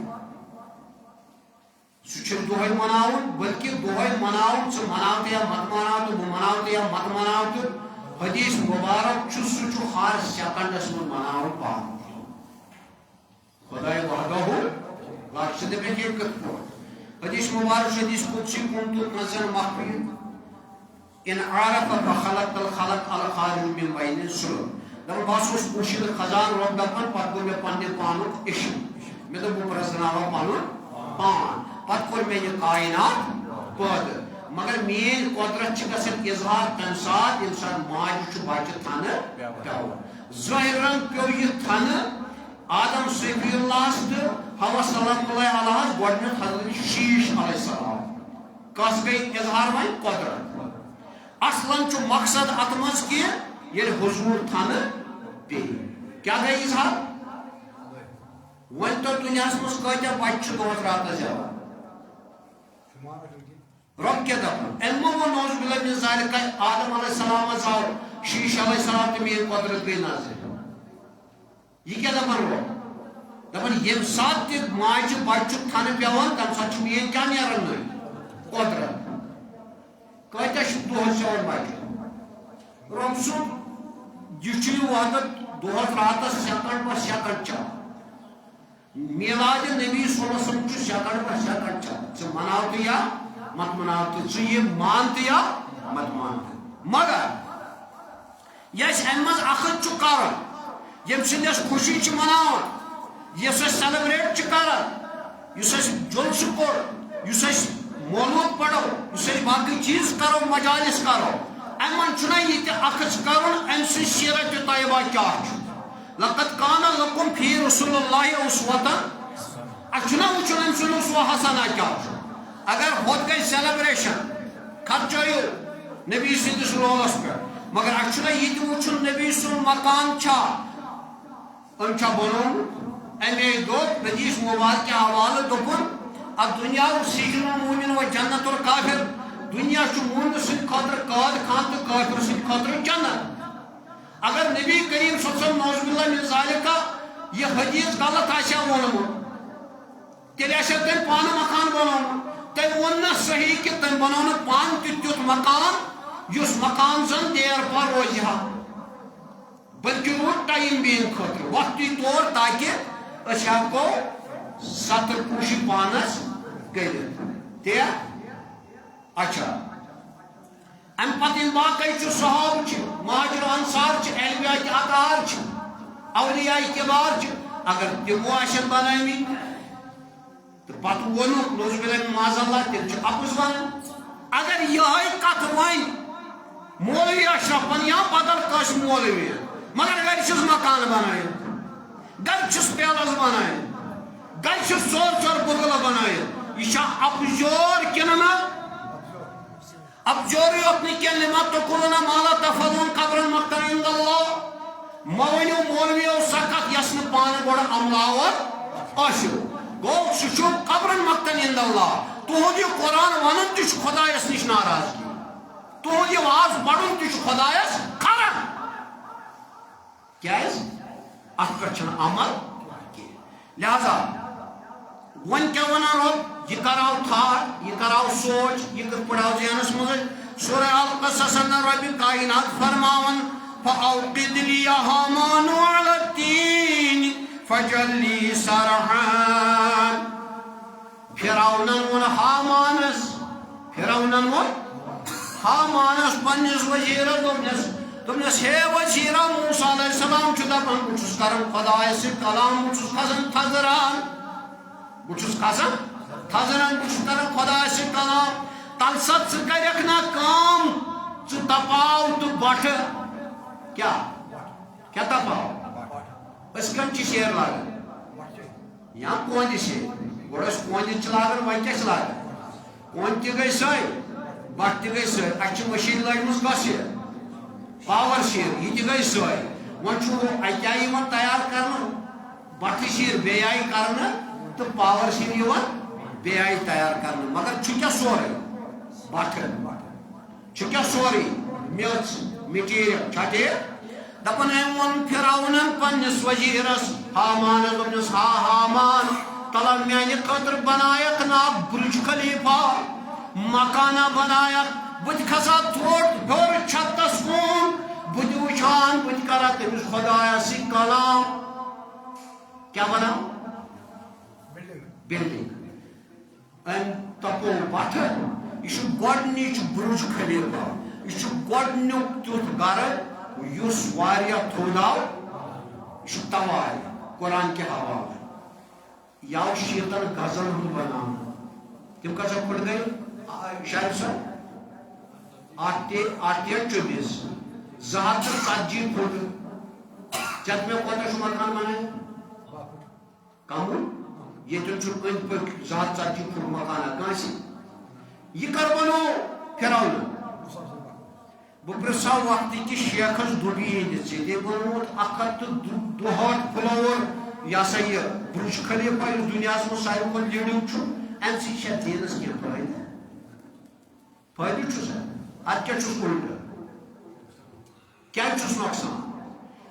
سُہ چھُنہٕ دۄہے مناوُن بلکہِ دۄہے مناوُن ژٕ مناو تہٕ یا مت مناو تہٕ بہٕ مناو تہٕ یا مت مناو تہٕ حدیث مبارک چھُ سُہ چھُ ہر سیکنڈس منٛز مناوُن پانہٕ خۄداے وحدہُ لا شریٖک لہُ کِتھ پٲٹھۍ حدیث مبارک چھُ حدیث قدسی كنت كنزا مخفيا ان عرف فخلق الخلق الخارج من بين الصلب دپان بہٕ ہسا اوسُس پوٗشِتھ خزان رۄب دپان پتہٕ کوٚر مےٚ پننہِ پانُک عشق مےٚ دوٚپ بہٕ پرٛزناوہا پنُن پان پتہٕ کوٚر مےٚ یہِ کاینات پٲدٕ مگر میٲنۍ قۄدرت چھِ گژھان اظہار تمہِ ساتہٕ ییٚمہِ ساتہٕ ماجہِ چھُ بچہِ تھنہٕ پیٚوان ظٲہِرن پیٚو یہِ تھنہٕ آدم صفی اللہس تہٕ حوا سلام اللہ علیہس گۄڈٕنیٚتھ حضرت شیٖش علیہ السلام کس گٔے اظہار وۄنۍ قۄدرت اصلن چھُ مقصد اتھ منٛز کہِ ییٚلہِ حضوٗر تھنہٕ پیٚیہِ کیٛاہ گٔے اظہار وۄنۍ تو دُنیاہس منٛز کۭتیاہ بچہِ چھِ دۄہس راتس زٮ۪وان رۄب کیٛاہ دپان أمۍ ما ووٚن نعوذ باللہ من ذالِک آدم علیہ السلامس آو شیٖش علیہ السلام تہٕ میٲنۍ قۄدرت گٔے نظرِ یہِ کیٛاہ دپان رۄب دپان ییٚمہِ ساتہٕ تہِ ماجہِ بچہِ چھُ تھنہٕ پیٚوان تمہِ ساتہٕ چھُ میٲنۍ کیٛاہ نیران نٔنۍ قۄدرت کۭتیاہ چھِ دۄہس زٮ۪وان بچہِ رۄب سُنٛد یہِ چھُ یہِ وحدت دۄہس راتس سیکنڈ پتہٕ سیکنڈ چلان میلاد نبی صلی اللہ علیہ وسلم چھُ سیکنڈ پتہٕ سیکنڈ چلان ژٕ مناو تہٕ یا مت مناو تہٕ ژٕ یہِ مان تہٕ یا مت مان تہٕ مگر یہِ أسۍ امہِ منٛز اکھ چھُ کران ییٚمہِ سٕنٛدۍ أسۍ خوشی چھِ مناوان یُس أسۍ سیلبریٹ چھِ کران یُس أسۍ جلسہٕ کوٚر یُس أسۍ مولوٗد پرو یُس أسۍ باقٕے چیٖز کرو مجالس کرو امہِ منٛز چھُنہ یہِ تہِ اکھ کرُن امہِ سٕنٛز سیرت طیبہ کیٛاہ چھُ لقد کان لکم فی رسول اللہ اسوۃ اَسہِ چھُنہ وٕچھُن أمۍ سُنٛد اسوہ حسنہ کیٛاہ چھُ اگر ہوٚت گٔے سیلبریشن خرچٲیِو نبی سٕنٛدِس رولس پٮ۪ٹھ مگر اَسہِ چھُنہ یہِ تہِ وٕچھُن نبی سُنٛد مکان چھا أمۍ چھا بنومُت اَمے دوٚپ حدیث مبارکہِ حوالہٕ دوٚپُن الدنیا سجن المؤمن و جنت الکافر دنیا چھ مومن سند خاطر قاد خان تو کافر سند خاطر جنت اگر نبی کریم صلی اللہ علیہ وسلم نعوذ باللہ من ذالک یہ حدیث غلط آسیا وونمت تیل آسیا تم پان مکان بناون تم ون صحیح کہ تم بناون پان تیت مکان اس مکان زن دیر پر روزی ہا بلکہ روٹ ٹائم بین خاطر وقتی طور تاکہ اس ہیکو ستر پوشی پانس کٔرِتھ تیا اچھا ام پتہ باقی صحاب مہاجر انصار علمیہ اطہار اولیاء کبار اگر تمو آشن بناوی تو پتہ ونک نوز بلن معاذ اللہ تیل اپز ون اگر یہ کت ون مولوی اشرف یا بدل کس مولوی مگر گھر چھس مکان بنائے گھر چھس پیلس بنائے گھر چھس ژور ژور بغل بنائے یہ اپزور کنہ ابجور یوت نکل لما تقولون ما لا تفعلون قبر مقتن عند اللہ مونیو مولویو سکت یسن پان گوڑ عملاور آشو گو سشو قبر مقتن عند اللہ تہد یہ قرآن ونن تش خدایس نش ناراض کی تہد یہ واز بڑھن تش خدایس کھرن کیا ات پہ عمل لہذا ون کیا ونان رب یہ کراو تھار یہ کراو سوچ یہ پڑھاو ذہنس مز سورہ القصص اندر رب کائنات فرماون فاوقد لی یا حامان علی الدین فجل لی سرحان فرعونن ون حامانس فرعونن ون حامانس پنس وزیر دوپنس ہے وزیرہ موسیٰ علیہ السلام چھ دپان بچس کرن خدای سے کلام بچس کھسن تھزران بچس کھسن تھزران بچس کرن خدای سے کلام تل ست ث کرک نا کام ث تپاو تو بٹ کیا تپاو اس کم چھ شیر لاگن یا کوند شیر گوڑس کوند چھ لاگن وۄنۍ کیاہ چھ لاگن کوند تہ گئی سوے بٹ تہ گئی سوے اچھ مشین لگمٕژ کۄس شیر پاور شیر یہ تہ گئی سوے وۄنۍ چھُ اکہِ آیہِ یِوان تیار کرنہٕ بٹھٕ شیر بیٚیہِ آیہِ کرنہٕ تو پاور شیر یِوان بیٚیہِ آیہِ تیار کرنہٕ مگر چھُ کیاہ سورُے بٹھٕ چھُ کیاہ سورُے میٚژ مٹیریل چھا ٹھیٖک دپان أمۍ ووٚن فرعونن پننِس وزیرس حامانس دوٚپنس ہا حامان تلا میانہِ خٲطرٕ بنایکھ نا اکھ برج خلیفہ مکانہ بنایکھ بہٕ تہِ کھسا تھوٚد ہیوٚر چھتس کُن بہٕ تہِ وٕچھان بہٕ تہِ کرا تٔمِس خۄدایس سۭتۍ کلام کیاہ بناو بلڈنگ أمۍ تپو بٹھٕ یہ چھُ گۄڈنِچ برج خلیفہ یہ چھُ گۄڈنیُک تیُتھ گرٕ یُس واریاہ تھوٚد آو یہ چھُ توارِ قرآن کے حوالہٕ یہ آو شیٖتن گزن ہُنٛد بناونہٕ تِم کۭژاہ پھٕٹ گٔے شاید صٲب 8-24 240 پھٹ چت میں کوتاہ چھُ مکان بنائے کم ییٚتٮ۪ن چھُ أنٛدۍ پٔکۍ 240 پھٹ مکانہ کٲنٛسہِ یہ کر بنو فرعون بہٕ پرژھا وقتہٕ کِس شیخس دُبیٖنِس ژےٚ تہِ بنووُتھ 162 فلور یہ ہسا یہ برج خلیفہ یُس دُنیاہس منٛز ساروی کھۄتہٕ لیٖڈِنٛگ چھُ اَمہِ سۭتۍ چھا دیٖنس کینٛہہ فٲیدٕ چھُسا ادٕ کیٛاہ چھُس اُلٹہٕ کیٛازِ چھُس نۄقصان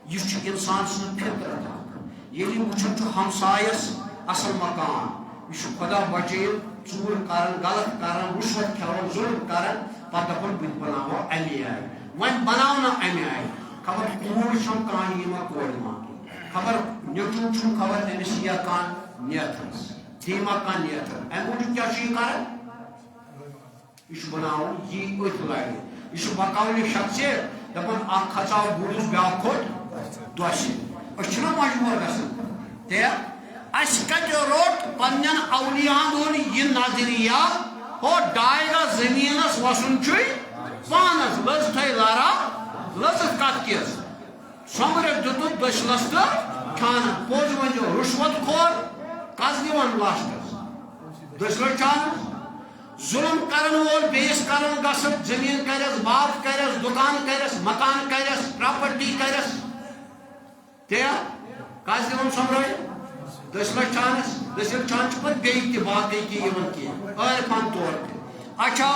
یہ چھُ انسان سٕنٛز فطرت اکھ ییٚلہِ وٕچھان چھُ ہمسایس اصل مکان یہ چھُ خدا بچٲیِن ژوٗر کران غلط کران رُشوت کھٮ۪وان ظُلم کران پتہٕ دپان بہٕ تہِ بناوو امی آیہِ وۄنۍ بناو نہٕ امہِ آیہِ خبر کوٗر چھم کانٛہہ یی ما کورِ مانٛگٕنۍ خبر نیٚچوٗ چھُم خبر أمِس یِیا کانٛہہ نیتھرس دی ما کانٛہہ نیتھر امہِ موٗجوٗب کیٛاہ چھُ یہِ کران یہ بناؤن یہ أتھۍ لڑِ یہ بکاونہِ شخصیت دپان اکھ کھژاو گُرِس بیٛاکھ کھوٚت دۄشہِ أسۍ چھِنہ مجبوٗر گژھان تہِ اَسہِ کتہِ روٚٹ پننٮ۪ن اولیاہن ہُنٛد یہِ نظریہ ہو ڈایگا زٔمیٖنس وسُن چھُے پانس لٔژ تھٲے لارا لٔژٕکھ کتھ کِس سومبرِتھ دِتُکھ دٔسلس تہٕ چھانس پوٚز ؤنِو رُشوت کھور کس دِوان لاسٹس دٔسلس چھانس ظلم کرن وول بیس کرن گژھن زمین کرس باغ کرس دکان کرس مکان کرس پراپرٹی کرس تیا کس دِوان سومبرٲیِتھ دسمہ چھانس دسل چھان پہ بیٚیہِ تہِ باقٕے تہِ یِوان کینٛہہ عٲرفان طور تہِ اچھا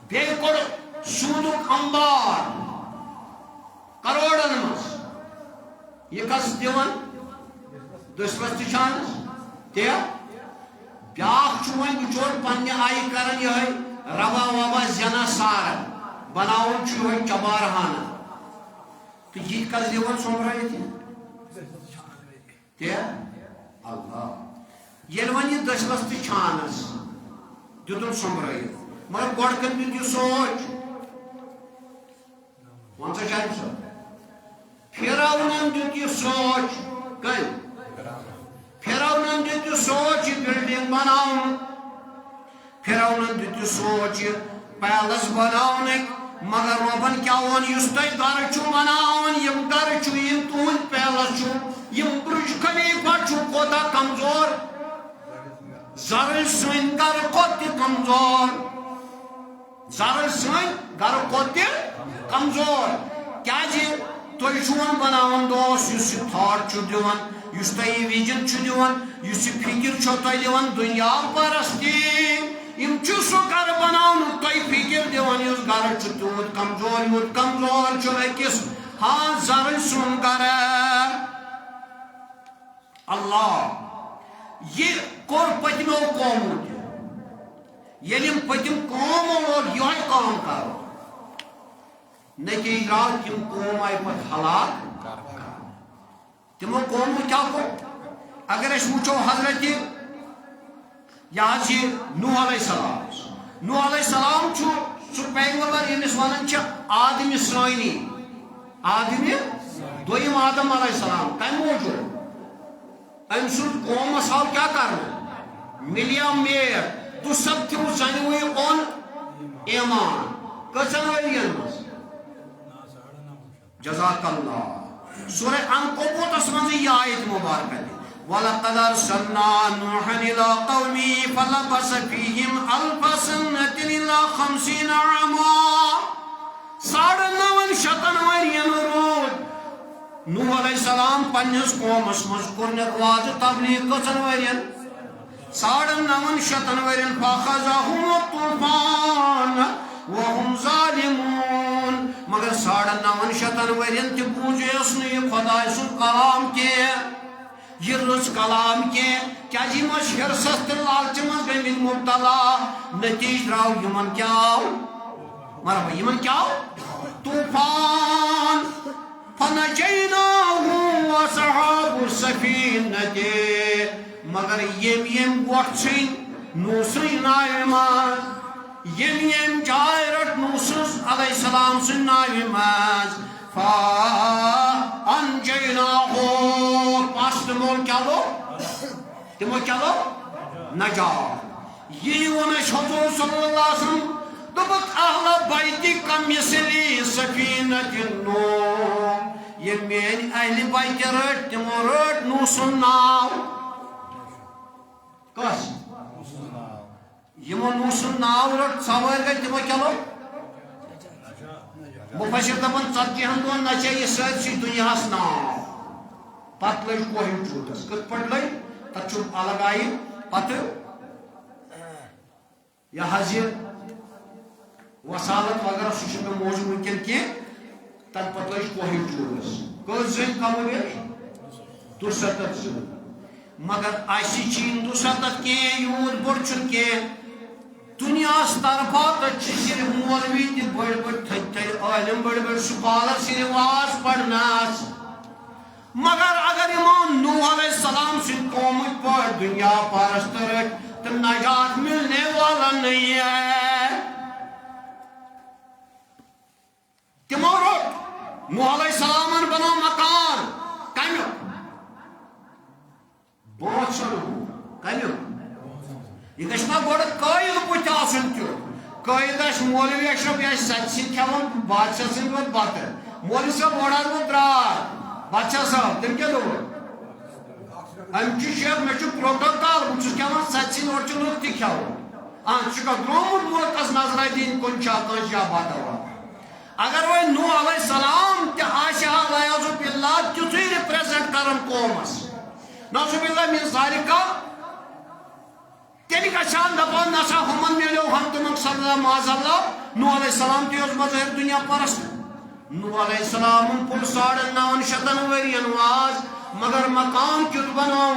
بیٚیہِ کوٚر سوٗدُک اَمبار کروڑن منٛز یہِ کس دِوان دسمس تہِ چھانس تہِ بیٛاکھ چھُ وۄنۍ بِچور پننہِ آیہِ کران یِہوٚے ربا وبا زینہ سارا بناوان چھُ یِہوٚے چبارہانہ تہٕ یہِ تہِ کس دِوان سوٚمبرٲیِتھ تہِ اللہ ییٚلہِ وۄنۍ یہِ دٔچھلس تہِ چھانس دِتُن سوٚمبرٲیِتھ مگر گۄڈٕ کٔرۍ دیُت یہِ سونٛچ وَن سا شاہِد صٲب فِرعونن دیُت یہِ سونٛچ کٔمۍ فِرعونن دیُت یہِ سونٛچ یہِ بِلڈِنٛگ بناونُک فِرعونن دیُت یہِ سونٛچ یہِ پیلس بناونٕکۍ مگر رۄبن کیٛاہ ووٚن یُس تۄہہِ گرٕ چھُو بناوان یِم گرٕ چھُ یِم تُہُنٛد پیلس چھُ یِم برج خلیفہ چھُ کوتاہ کمزور زرٕل سٕنٛدۍ گرٕ کھۄتہٕ تہِ کمزور زرٕل سٕنٛدۍ گرٕ کھۄتہٕ تہِ کمزور کیٛازِ تُہۍ چھِو وۄنۍ بناوان دوس یُس یہِ تھاٹ چھُ دِوان یُس تۄہہِ یہِ وِجن چھُ دِوان یُس یہِ فِکر چھو تۄہہِ دِوان دُنیا پرستی یِم چھُ سُہ گرٕ بناونُک تۄہہِ فِکر دِوان یُس گرٕ چھُ تیوٗت کمزور چھُ أکِس ہاں زرٕل سُنٛد گرٕ اللہ یہ کوٚر پٔتمیو قومو تہِ ییٚلہِ یِم پٔتِم قومو لوگ یِہوٚے کٲم کرُن نتیٖجہٕ درٛاو تِم قوم آیہِ پتہٕ ہلاک تِمو قومو کیٛاہ کوٚر اگر أسۍ وٕچھو حضرت یہِ حظ یہِ نوح علیہ السلام نوح علیہ السلام چھُ سُہ پیغمبر ییٚمِس ونان چھِ آدمِ ثٲنی آدمِ دوٚیِم آدم علیہ السلام کمہِ موٗجوٗب أمۍ سُنٛد قومس آو کیٛاہ کرنہٕ مِلیو میٹ دُسَتھِو زنوٕے اوٚن ایمان کٔژن ؤرین منٛز جزاک اللہ سورہ عنکبوتس منٛز یہِ آیت مُبارکہ تہِ وَلَقَدْ أَرْسَلْنَا نُوحًا إِلَىٰ قَوْمِهِ فَلَبِثَ فِيهِمْ أَلْفَ سَنَةٍ إِلَّا خَمْسِينَ عَامًا 950 ؤرین روٗد نوح علیہ السلام پننِس قومس منٛز کوٚرنکھ وعدٕ تبلیغ کٔژن ؤرین 950 ؤرین فَأَخَذَهُمُ الطُّوفَانُ وَهُمْ ظَالِمُونَ مگر 950 ؤرین تہِ بوٗزیس نہٕ یہِ خۄداے سُنٛد کلام کینٛہہ یہ رٕژ کلام کینٛہہ کیٛازِ یِم ٲسۍ ہِرسس تہٕ لالچہِ منٛز گٔمٕتۍ مُبتلا نتیٖجہٕ درٛاو یِمن کیٛاہ آو مرحبا یِمن کیٛاہ آو طوٗفان فَنَجَيْنَاهُ وَأَصْحَابُ السَّفِينَةِ مگر ییٚمۍ وۄٹھ ژھٕنۍ نوح سٕنٛزِ ناوِ منٛز ییٚمۍ جاے رٔٹ نوح سٕنٛز علیہ السلام سٕنٛدِ ناوِ منٛز پس تِمو کیٛاہ لوٚگ تِمو کیٛاہ لوٚگ نجات یی ووٚن اَسہِ حضوٗر صلی اللہ علیہ وسلم دوٚپُکھ اہلَ بیتِ کَمِثلی سفیٖنۃ نوح ییٚلہِ میٛٲنۍ اہلِ بیتہِ رٔٹۍ تِمو رٔٹ نوح سُنٛد ناو کۄس یِمو نوح سُنٛد ناو رٔٹ سوٲرۍ گٔے تِمو کیٛاہ لوٚگ مُفسِر دپان 40 دۄہن نژے یہِ سٲرسٕے دُنیاہس ناو پتہٕ لٔج کوہہِ ٹوٗٹس کِتھ پٲٹھۍ لٔج تتھ چھُ الگ آیہِ پتہٕ یہِ حظ یہِ وسالت وغیرہ سُہ چھُ مےٚ موٗجوٗد وٕنکیٚن کینٛہہ تتھ پتہٕ لٔج کوہہِ ٹوٗٹس کٔژ زٔنۍ کمٲوِکھ 270 زٔنۍ مگر اسہِ چھِ یِم 270 کینٛہہ یوٗت بوٚڑ چھُنہٕ کینٛہہ دُنیاہس طرفا تتہِ چھِ صرف مولوی تہِ بٔڑۍ بٔڑۍ تھٔدۍ عٲلِم بٔڑۍ بٔڑۍ سکالر صرف واز پرنس مگر اگر یِمو نوح علیہ السلام سٕنٛدۍ قومٕکۍ پٲٹھۍ دُنیا پرست رٔٹۍ تہٕ نجات ملنے والا نہیں ہے تِمو روٚٹ نوح علیہ السلامن بنوو مکان کمیُک بوتھ سنوٚو کمیُک یہ گژھِ نا گۄڈٕ قٲیِد بُتھِ آسُن تیُتھ قٲیِد آسہِ مولوی اشرف یہِ آسہِ سَتہِ سۭتۍ کھٮ۪وان بادشاہ سٕنٛدۍ پٲٹھۍ بتہٕ مولوی صٲب اورٕ حظ ووت درٛاے بادشاہ صٲب تٔمۍ کیٛاہ دوٚپ أمۍ چھُ شیخ مےٚ چھُ پروٹوکال بہٕ چھُس کھٮ۪وان سَتہِ سۭتۍ اورٕ چھِ لُکھ تہِ کھٮ۪وان ژٕ چھُکھا درٛامُت مُلکس نظرا دِنۍ کُنہِ چھا کٲنٛسہِ یا بتہٕ وتہٕ اگر وۄنۍ نوح علیہ السلام تہِ آسہِ ہا والعیاذُ باللہ تیُتھُے رِپرٛیزنٹ کران قومس نعوذ باللہ من ذالک تیلی گژھان دپان نسا ہمن میلیو ہم تمن صلی معاذ اللہ نوح علیہ السلام تہ اوس مظاہر دنیا پرست نوح علیہ السلام پل 950 ورین واز مگر مکان کیت بناو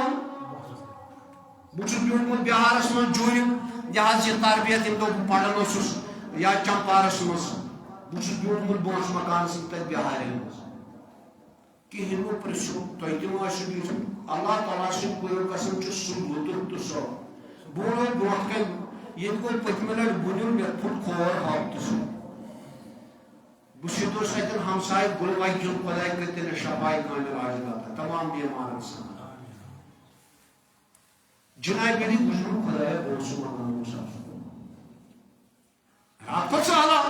بہت بیوٹمت بہارس من جورم یہ یہ تربیت یم دہ پڑھن اوسس یا چمپارس مز بہت بیوٹمت برونس مکان تت بہار مز کہین مہ پرسو تہ تہ اللہ تعالیٰ سن کوئی قسم سہ لطف تو سو بولو برونٹ کن یہ کوئی پتمہ لٹ بنیل مے پھٹ کھور ہاپ تو سو بس اتن ہمسائے گلوائی جن خدا کرتے شفائی کامل عاجلہ تمام بیمار انسان جناب علی بزرگ خدا بوسو مکان موسا رات سالا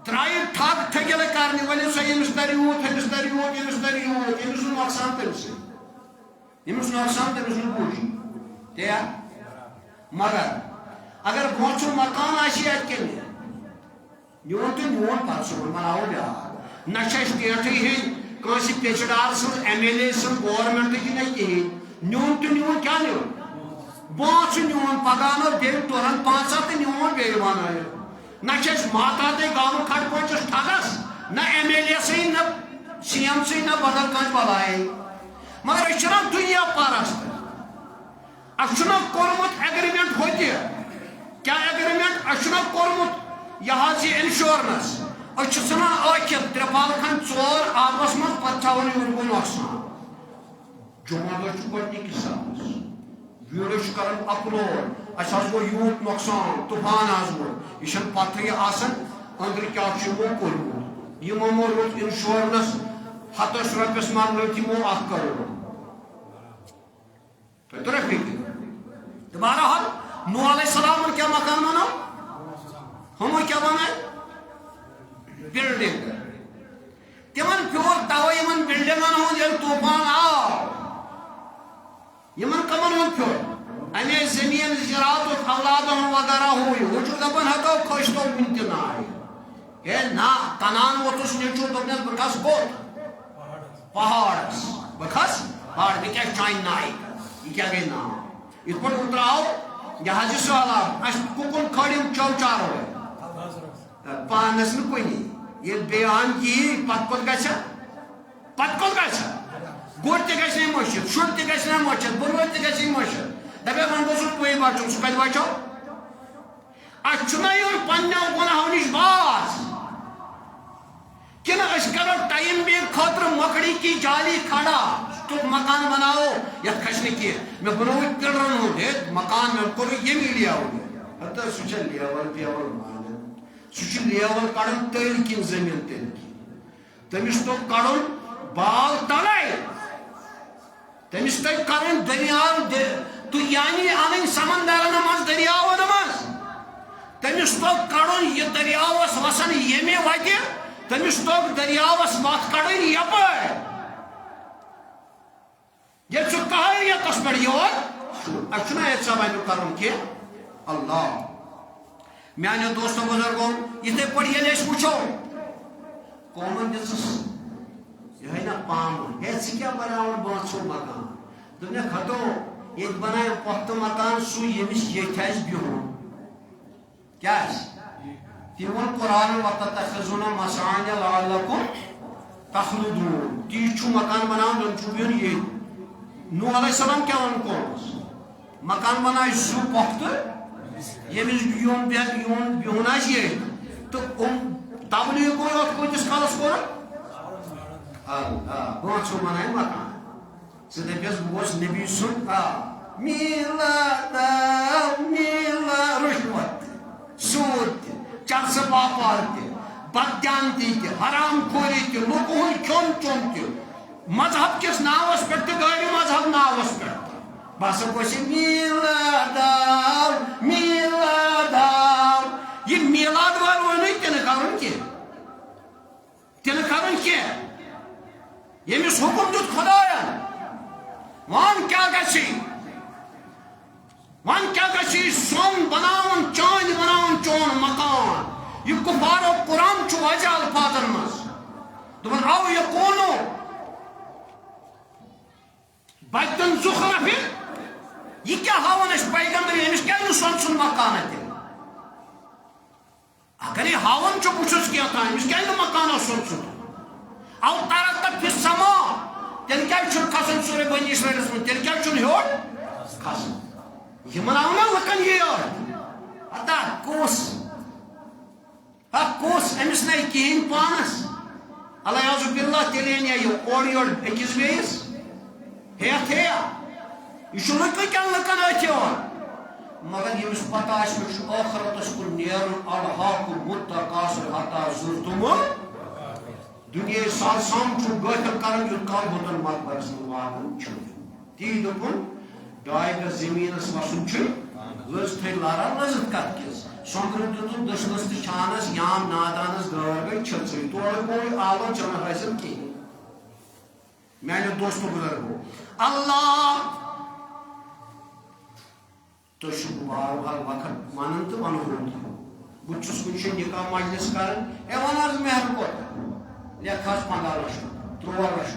ترائی ٹھاک ٹھگل کرنے ونیو سا یمس در یوت یمس در یوت یمس در یوت یمس نقصان تمس یمس نقصان تمس بوجھ تیا مگر اگر بوچو مکان آشی اتکن نیون تو نیون پرسو مناو بیار نشش ڈیٹی ہی کانسی پیچڈار سن ایم ایل اے سن گورنمنٹ کی نہیں کہی نیون تو نیون کیا نیون بانچ نیون پگانو بیل تورن پانچا تو نیون بیلوان آئے نشش ماتا دے گاؤں کھٹ پوچھس ٹھگس نہ ایم ایل اے سے نہ سی ایم سے نہ بدل کنج بلائے مگر اشنا دنیا پارست اشنا کورمت ایگریمنٹ ہوتی کیا ایگریمنٹ اشنا کورمت یہ انشورنس اچھنا آکت ترپال کھن ژور آبس من پتھاون یور گو نقصان جمعہ دہ گۄڈنِکہِ ساتس ویڈیو کران اپلوڈ اس گو یوت نقصان طوفان گو یہ پتہ آسان اندر کیا کورمت یمو روٹ انشورنس 100 رۄپیس من رٹ یمو 1 کروڑ تو تر فکر تو بہرحال نوح علیہ السلام کیا مکان بناو ہم کیا بنائے بلڈنگ تمن پیور تو یمن بلڈنگن ہند یل طوفان آو یمن کمن ہند پیور امی زمین زراعت اولاد وغیرہ ہوئی وہ دپان ہکو کھشتو کن تہ نائے نا کنان ووتس نیچو دپنس بہ کھس کوت پہاڑس بہ کھس پہاڑ بہ کیا چانہ نائے یہ کیا گئی نا ات پہ اتراو یہ سہلاب اس ککن کھڑیم چو چارو پانس نا کنی یہ بیان کی پت کت گھا پت کت گھا گر تہ گھس مشت شر تہ گھس مشت بروت تہ گھس مشت دپے ون گوس پی بچن سہ کت بچو اچھنا یہ پنو گناہو نش باز کن اس کرو ٹائم بھی خاطر مکڑی کی جالی کھڑا تو مکان بناؤ یت کھسنے کی میں بناؤ پلرن ہوں مکان میں کرو یہ بھی لیا ہو حتی سوچا لیول پیول مانا سوچا لیول کڑن تیل کن زمین تیل کی تمیس تو کڑن بال تلائے تمیس تو کڑن دریاو تو یعنی آنین سمندرن مز دریاو نماز تمیس تو کڑن یہ دریاوس وسن یمی ویدی تمیس تو دریاوس وات کڑن یپر یہ چکا ہے یہ تصبر یہ اچھنا ایسا بینو کروں کہ اللہ میانے دوستوں بزرگوں یہ پڑھ یہ لیش پوچھو کامن دسس یہ ہے نا پام ہے کیا بناون بانچو مکان دنیا کھٹو یہ بنائے پخت مکان سو یمس یہ تھیس بیہون کیا ہے تیون قرآن وَتَتَّخِذُونَ مَصَانِعَ لَعَلَّكُمْ تَخْلُدُونَ تیچو مکان بناون دن بیہون یہ نوح علیہ السلام کیا ان کو مکان بنائے سو پخت یمس یون بیہون آس یہ تو تبلیغ کو یوت کتس کالس کور بانچو بنائے مکان ژٕ دپیس بہٕ گوس نبی سُنٛد میلاد میلاد رشوت سود تہِ چرسہٕ باپار تہِ بدجانتی تہِ حرام خوری تہِ لُکہٕ ہُنٛد کھیوٚن چوٚن تہِ مذہب کس ناوس پہ تو غیر مذہب ناوس پہ بس گوس میلاد آو میلاد آو یہ میلاد وال ون تین کرن کی یمس حکم دیت خدایا وان کیا گسی سون بناون چاند بناون چون مکان یہ کفار و قرآن چو وجہ الفاظن مز دپن او یکونو بچن زخرف یہ کیا ہاون اس پیغمبر امس کیا سن سن مکان تیل اگر یہ ہاون چھ بچس کیا تھا امس کیا مکان سن سن او ترقت فی السماء تیل کیا چھن کھسن سورہ بنی اسرائیل میں تیل کیا چھن ہیوڑ کھسن یہ مناونا لکن یہ اور اتا کوس امس نئی کہین پانس اللہ عزو باللہ تیلین یہ اوڑ یوڑ اکیس بیس ہیت ہیا یہ چھو لکن آتی اور مگر یہ پتہ اس آخرتس کن نیرن الحاق متقاصر حتی زرتم دنیا سال سام چھو گوھر کرن جو کال بودن مقبرس واقعن چھو تی دکن ڈائی کا زمین اس وسن چھو لز تھے لارا لزت کت کس سونکر دن دشنس تشانس یام نادانس گور گئی چھلسوی توڑ کوئی آلو چمہ حیثم کی میں نے دوستو گزر گو اللہ تو شکوار بھال وقت مانن تو ونہون بچس کنچے نکاح مجلس کرن اے وناز مہر کوتا لیکھاس 15 لچھ 3 لچھ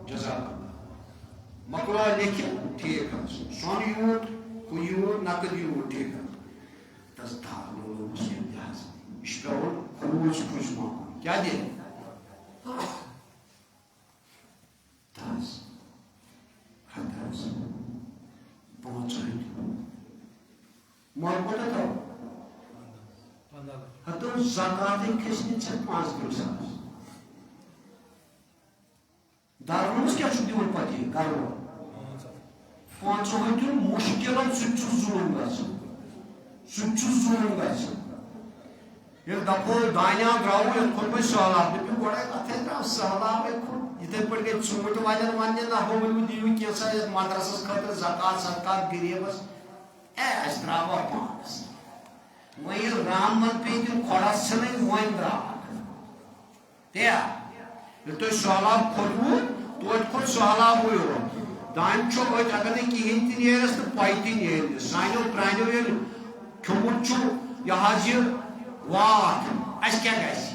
جزاک مکلو لیکھے ٹھیک ہے سون یوت کو یوت نقد یوت ٹھیک ہے تس دھار لولو مسلم لحاظ اشپیون کھوز کھوز ماکو کیا دے تس حدث پہنچائیں مول کوتا تھا حتی زکاة کسنی چھت 5 کلو ساس دارمس کیا چھو دیون پتی کرو 500 ہندو مشکلن سچو ظلم گژھن سچو ظلم گژھن یہ دپو دانیا گراو یہ کھن سہلاب دپو گوڑے اتھے گراو سہلاب یتھے پٹ گئی ژوٗنٛٹھۍ والٮ۪ن وننہِ نہ ہو ؤنِو دِیِو کینٛژھا یتھ مدرسس خٲطرٕ زکات صدقات غریبس أسۍ تراوو پانس وۄنۍ ییٚلہِ رامن پیٚیہِ تِم کھۄڈس ژھٕنٕنۍ وۄنۍ درٛاکھ تیا ییٚلہِ تۄہہِ سہلاب کھوٚتوٕ توتہِ کھوٚت سہلابٕے یوت دانہِ چھُ أتھۍ اگر نہٕ کِہیٖنۍ تہِ نیرٮ۪س تہٕ پاے تہِ نیرِ نہٕ سانیو پرٛانیو ییٚلہِ کھیوٚمُت چھُ یہِ حظ یہِ واٹھ اَسہِ کیٛاہ گژھِ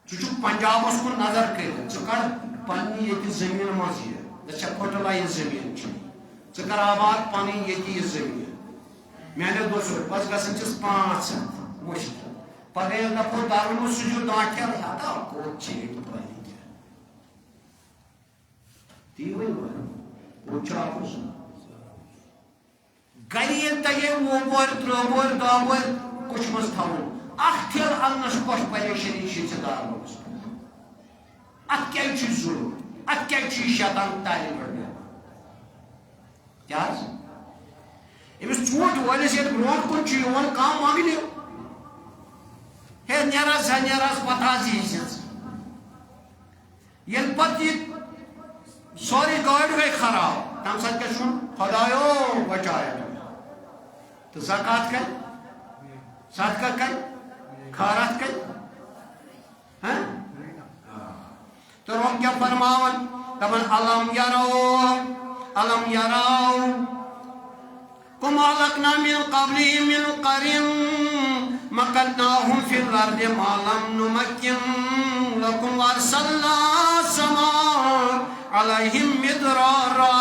ژٕ چھُکھ پنجابس کُن نظر کٔرِتھ ژٕ کڑ پننہِ ییٚتہِ زٔمیٖن منٛز یہِ دَپہِ پھٕٹلایہِ زٔمیٖن چھِ ژٕ کر آباد پنٕنۍ ییٚتہِ یہِ زٔمیٖن میانیو دوستو بس گژھان چھِس 500 مُشکِل پگاہ ییٚلہِ دپو درمُت سُہ چھُ دانٹھٮ۪ل ہتا کوٚت چھِ ییٚتہِ پٲنۍ کیٛاہ تی ؤنۍ کوٚت چھُ آپُز گرِ ییٚلہِ تگہِ 2 بۄہرِ 3 بۄہرِ 10 بۄہرِ کُچھِ منٛز تھاوُن اکھ ٹھیلہٕ اننس کۄس پریشٲنی چھِ ژےٚ دارمُتس اتھ کیٛازِ چھُے ظُلم اتھ کیٛازِ چھُے شیطان تعلیٖم پٮ۪ٹھ بیٚہوان کیٛاہ حظ أمِس ژوٗنٛٹھۍ وٲلِس ییٚلہِ برونٛٹھ کُن چھُ یِوان کانٛہہ منٛگنہِ ہے نیرا سا نیرا پتہٕ حظ یی ژٕ ییٚلہِ پتہٕ یہِ سورُے گٲڑۍ گٔے خراب تمہِ ساتہٕ کیٛاہ چھُن خۄدایو بچایا تہٕ زکات کَرِ صدقہ کَرِ خٲرات کَرِ تہٕ رۄب کیٛاہ فرماوان دپان الم یرو کم اہلکنا من قبلہم من قرن مکناہم فی الارض ما لم نمکن لکم وارسلنا السماء علیہم مدرارا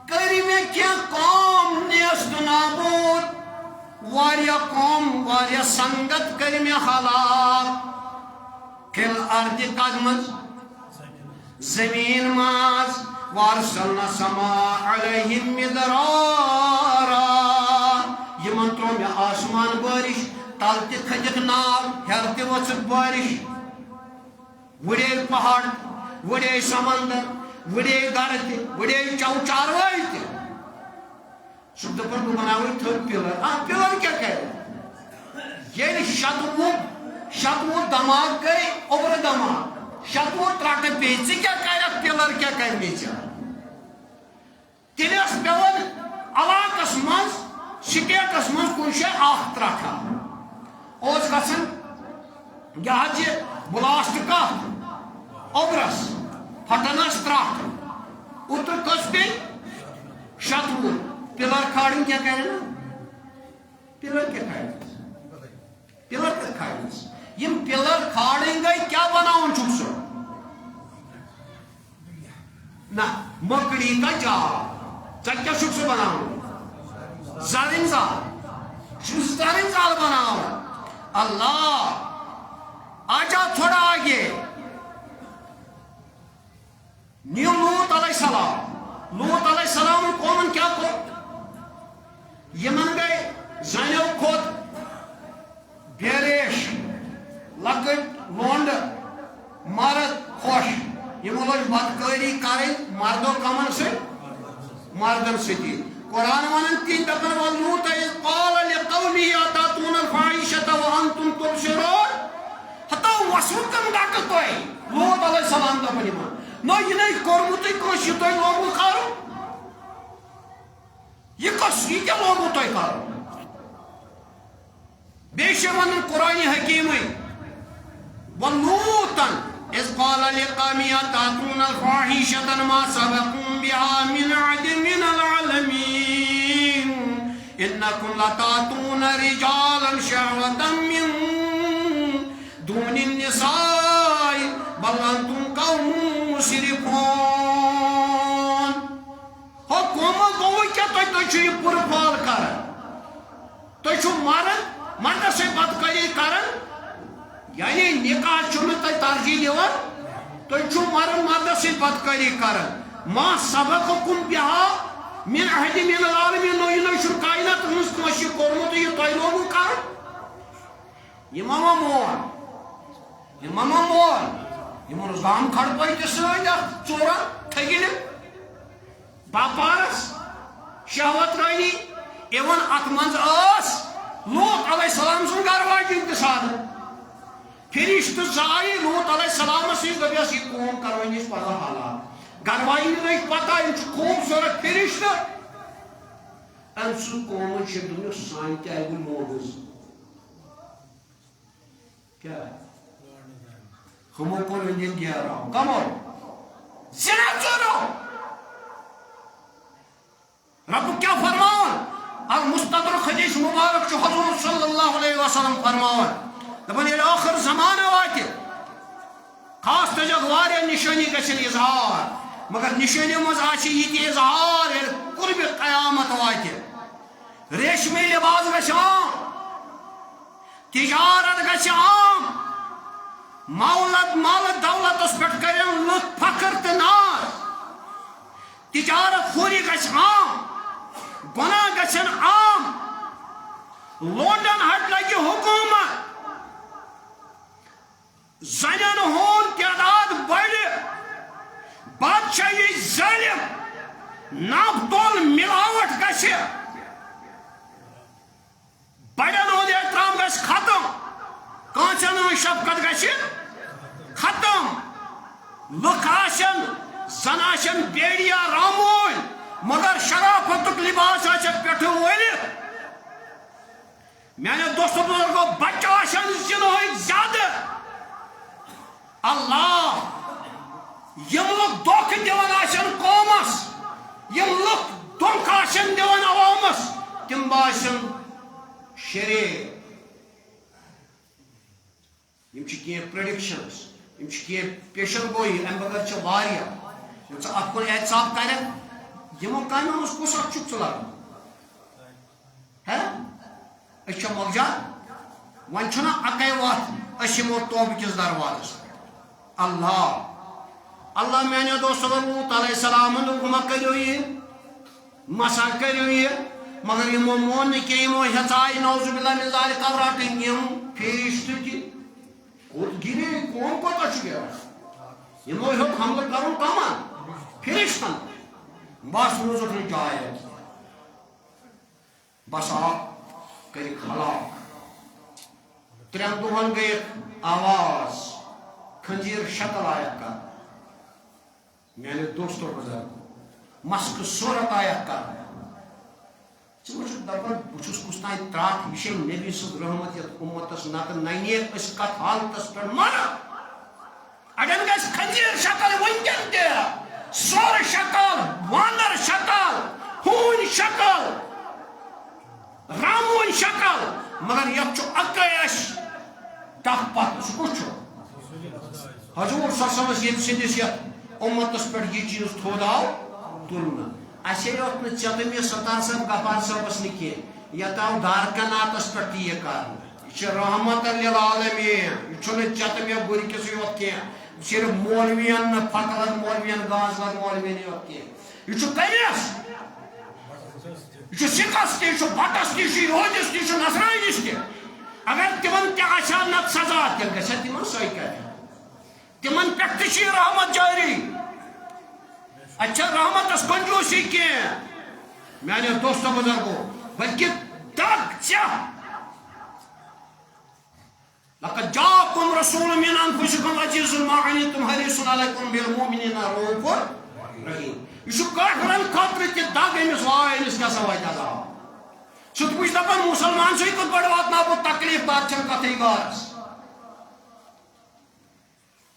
کری میں کیا قوم نیست نابود واریا قوم واریا سنگت کری میں حالات فی الارض قدمت زمین ماز وارسلنا السماء علیہم مدرارا یمن ترو میں آسمان بارش تل تہ کھجک ناو ہر تہ وچھک بارش وڑے پہاڑ وڑے سمندر وڑے گر تہ وڑے چو چاروٲے تہ سُہ دپن بہٕ بناوے تھٔدۍ پِلر پِلر کیٛاہ کرِ ییٚلہِ شتوُہ دماغ گٔے اوٚبرٕ دماغ 70 ترٛٹہٕ پیٚیہِ ژٕ کیٛاہ کرکھ پِلر کیٛاہ کرِ میٚژِ تیٚلہِ ٲس پیٚوان علاقس منٛز سٹیٹس منٛز کُنہِ جایہِ اکھ ترٛٹھا اوس گژھان یہِ حظ یہِ بلاسٹ کتھ اوٚبرس پھٹان ٲس ترٛٹھ اوترٕ کٔژ پیٚیہِ 70 پِلر کھالٕنۍ کیٛاہ کرن پِلر کیٛاہ کھالنس پِلر کیٛاہ کھالنس یم پِلر کھالٕنۍ گٔے کیٛاہ بناوُن چھُکھ ژٕ نا مکڑی کا جال کیا چھک سے بناؤں زرین زال زرین زال بناؤں اللہ آجا تھوڑا آگے نیو لوط علیہ السلام لوط علیہ السلام قومن کیا کو یمن گئے زنیو خود بیریش لکٹ لونڈ مرد خوش یمو لوگ بدکاری کریں مردوں کمن سے مردن ستی قرآن ونن تین دفن ولوط اذ قال لقومه اتاتون الفاحشة وانتم تبصرون حتی وسوکم ڈاکہ توئی لوط علیہ السلام دفن ایمان نو یہ نہیں کرموتی کش یہ توئی لوگو کارو یہ کس یہ کیا لوگو توئی کارو بیشے ونن قرآن حکیمی ولوطن اذ قال لقومه اتاتون الفاحشة ما سبقكم بها من أحد من العالمين إنكم لتأتون رجالا شهوة من دون النساء بل أنتم قوم مسرفون ہو قوم گوئی کیا تو چھو یہ پرپال کرن تو چھو مرد سے بدکاری کرن یعنی نکاح چھوڑنے تک ترجیح دیوان تو چھو مرد سے بدکاری کرن ما سبقکم بها من احد من العالمین نو یہ نوشر کائنات ہنس کمشی کرنو تو یہ توی لوگو کرن یہ ماما مون یہ منظام کھڑ پائی تسوئی دا چورا تھگیلے باپارس شہوت رانی ایون اتمنز آس لوط علیہ السلام سن گرواج انتصاد فرشت زائی لوط علیہ السلام سے دبیس یہ قوم کروانی اس پتہ حالات گروائی نہیں پتہ ان خوبصورت فرشت ان سو قوم شدنی سانتی آئی موگز کیا ہے ہمو کو رنجن گیا رہا ہوں کمو زنا چورو رب کیا فرماؤں المستدرک حدیث مبارک جو حضور صلی اللہ علیہ وسلم فرماؤں دبن یہ آخر زمانہ واتی خاص تجھا غوارے نشانی گشن اظہار مگر نشانی مزاشی یہ کی اظہار قرب قیامت واتی ریشمی لباس گشان تجارت گشان مولد دولت اس پٹ کریں لط فکر تنار تجارت خوری گشان گناہ گشن عام لونڈن ہٹ لگی حکومت زنن ہون تعداد بڑھ بادشاہی ظالم ناپ تول ملاوٹ گشے بڑن ہون احترام گش ختم کانچن شفقت گشے ختم لکاشن زناشن بیڑیا رامون مگر شرافت لباس آشک پیٹھو ولی میں نے دوستوں بزرگوں بچہ آشن جنہوئی زیادہ اللہ یم لوگ دوکھ دیوان آشن قومس یم لوگ دونک آشن دیوان عوامس تم باشن شریع یم چکی پریڈکشنز یم چکی پیشن گوئی ام بغیر چھ واریا یم چھ اکن احتساب کرن یمو کامن اس کس اک چک چلا ہے اچھا مگجا ون چھنا اکے وات اشمو توبہ کس دروازس اللہ میں نے دوستو لوط علیہ السلام گما کریو یہ مسا کریو یہ مگر یمو مون کہ یمو ہچائی نوز باللہ من ذالک راٹن یم فرشت کی خود گرے قوم کو تچ گیا یمو ہت حملہ کرن کمان فرشتن بس روزت نہیں جائے بس آپ کری خلاق ترین دوہن گئے آواز خنجیر شکل آیا کر میانے دوستوں بزرگ مسک صورت آیا کر چمچ دبن بچس کستائی تراک وشے نبی صد رحمت یت امتس ناکن نینیت اس کت حالتس پر مانا اڈن گئے خنجیر شکل ونکن تیرا سور شکل وانر شکل ہون شکل رامون شکل مگر یک چو اکیش تک پت سکوچو حضور صلی اللہ علیہ وسلم یہ سندس یہ امتس پہ یہ چیز تھود آو تلنا اچھے یوت نا چتمی ستار صاحب غفار صاحبس نکی یت آو دارکناتس پہ یہ کرنا یہ رحمت للعالمین یہ چتمی برکس یوت کی صرف مولوین پھکلن مولوین گازلن مولوین یوت کی یہ کمیس یہ سکھس تہ بٹس تہ یہودس تہ نصرانس تہ اگر تمن تہ نت سزا تیل گھا تمن سوئی تمن پہ رحمت جاری اچھا رحمتس کنجوسی کی میانے دوستو بزرگو بلکہ دگ چھ لقد جاءكم رسول من انفسكم عزيز ما عنتم حريص عليكم بالمؤمنين رؤوف رحيم یہ کافرن خاطر تہ دگ امس وائنس گژھان وتہ عذاب ست پوچھ دپان مسلمان سی کت بڑ واتنا بہت تکلیف تات چھن کتھے گارس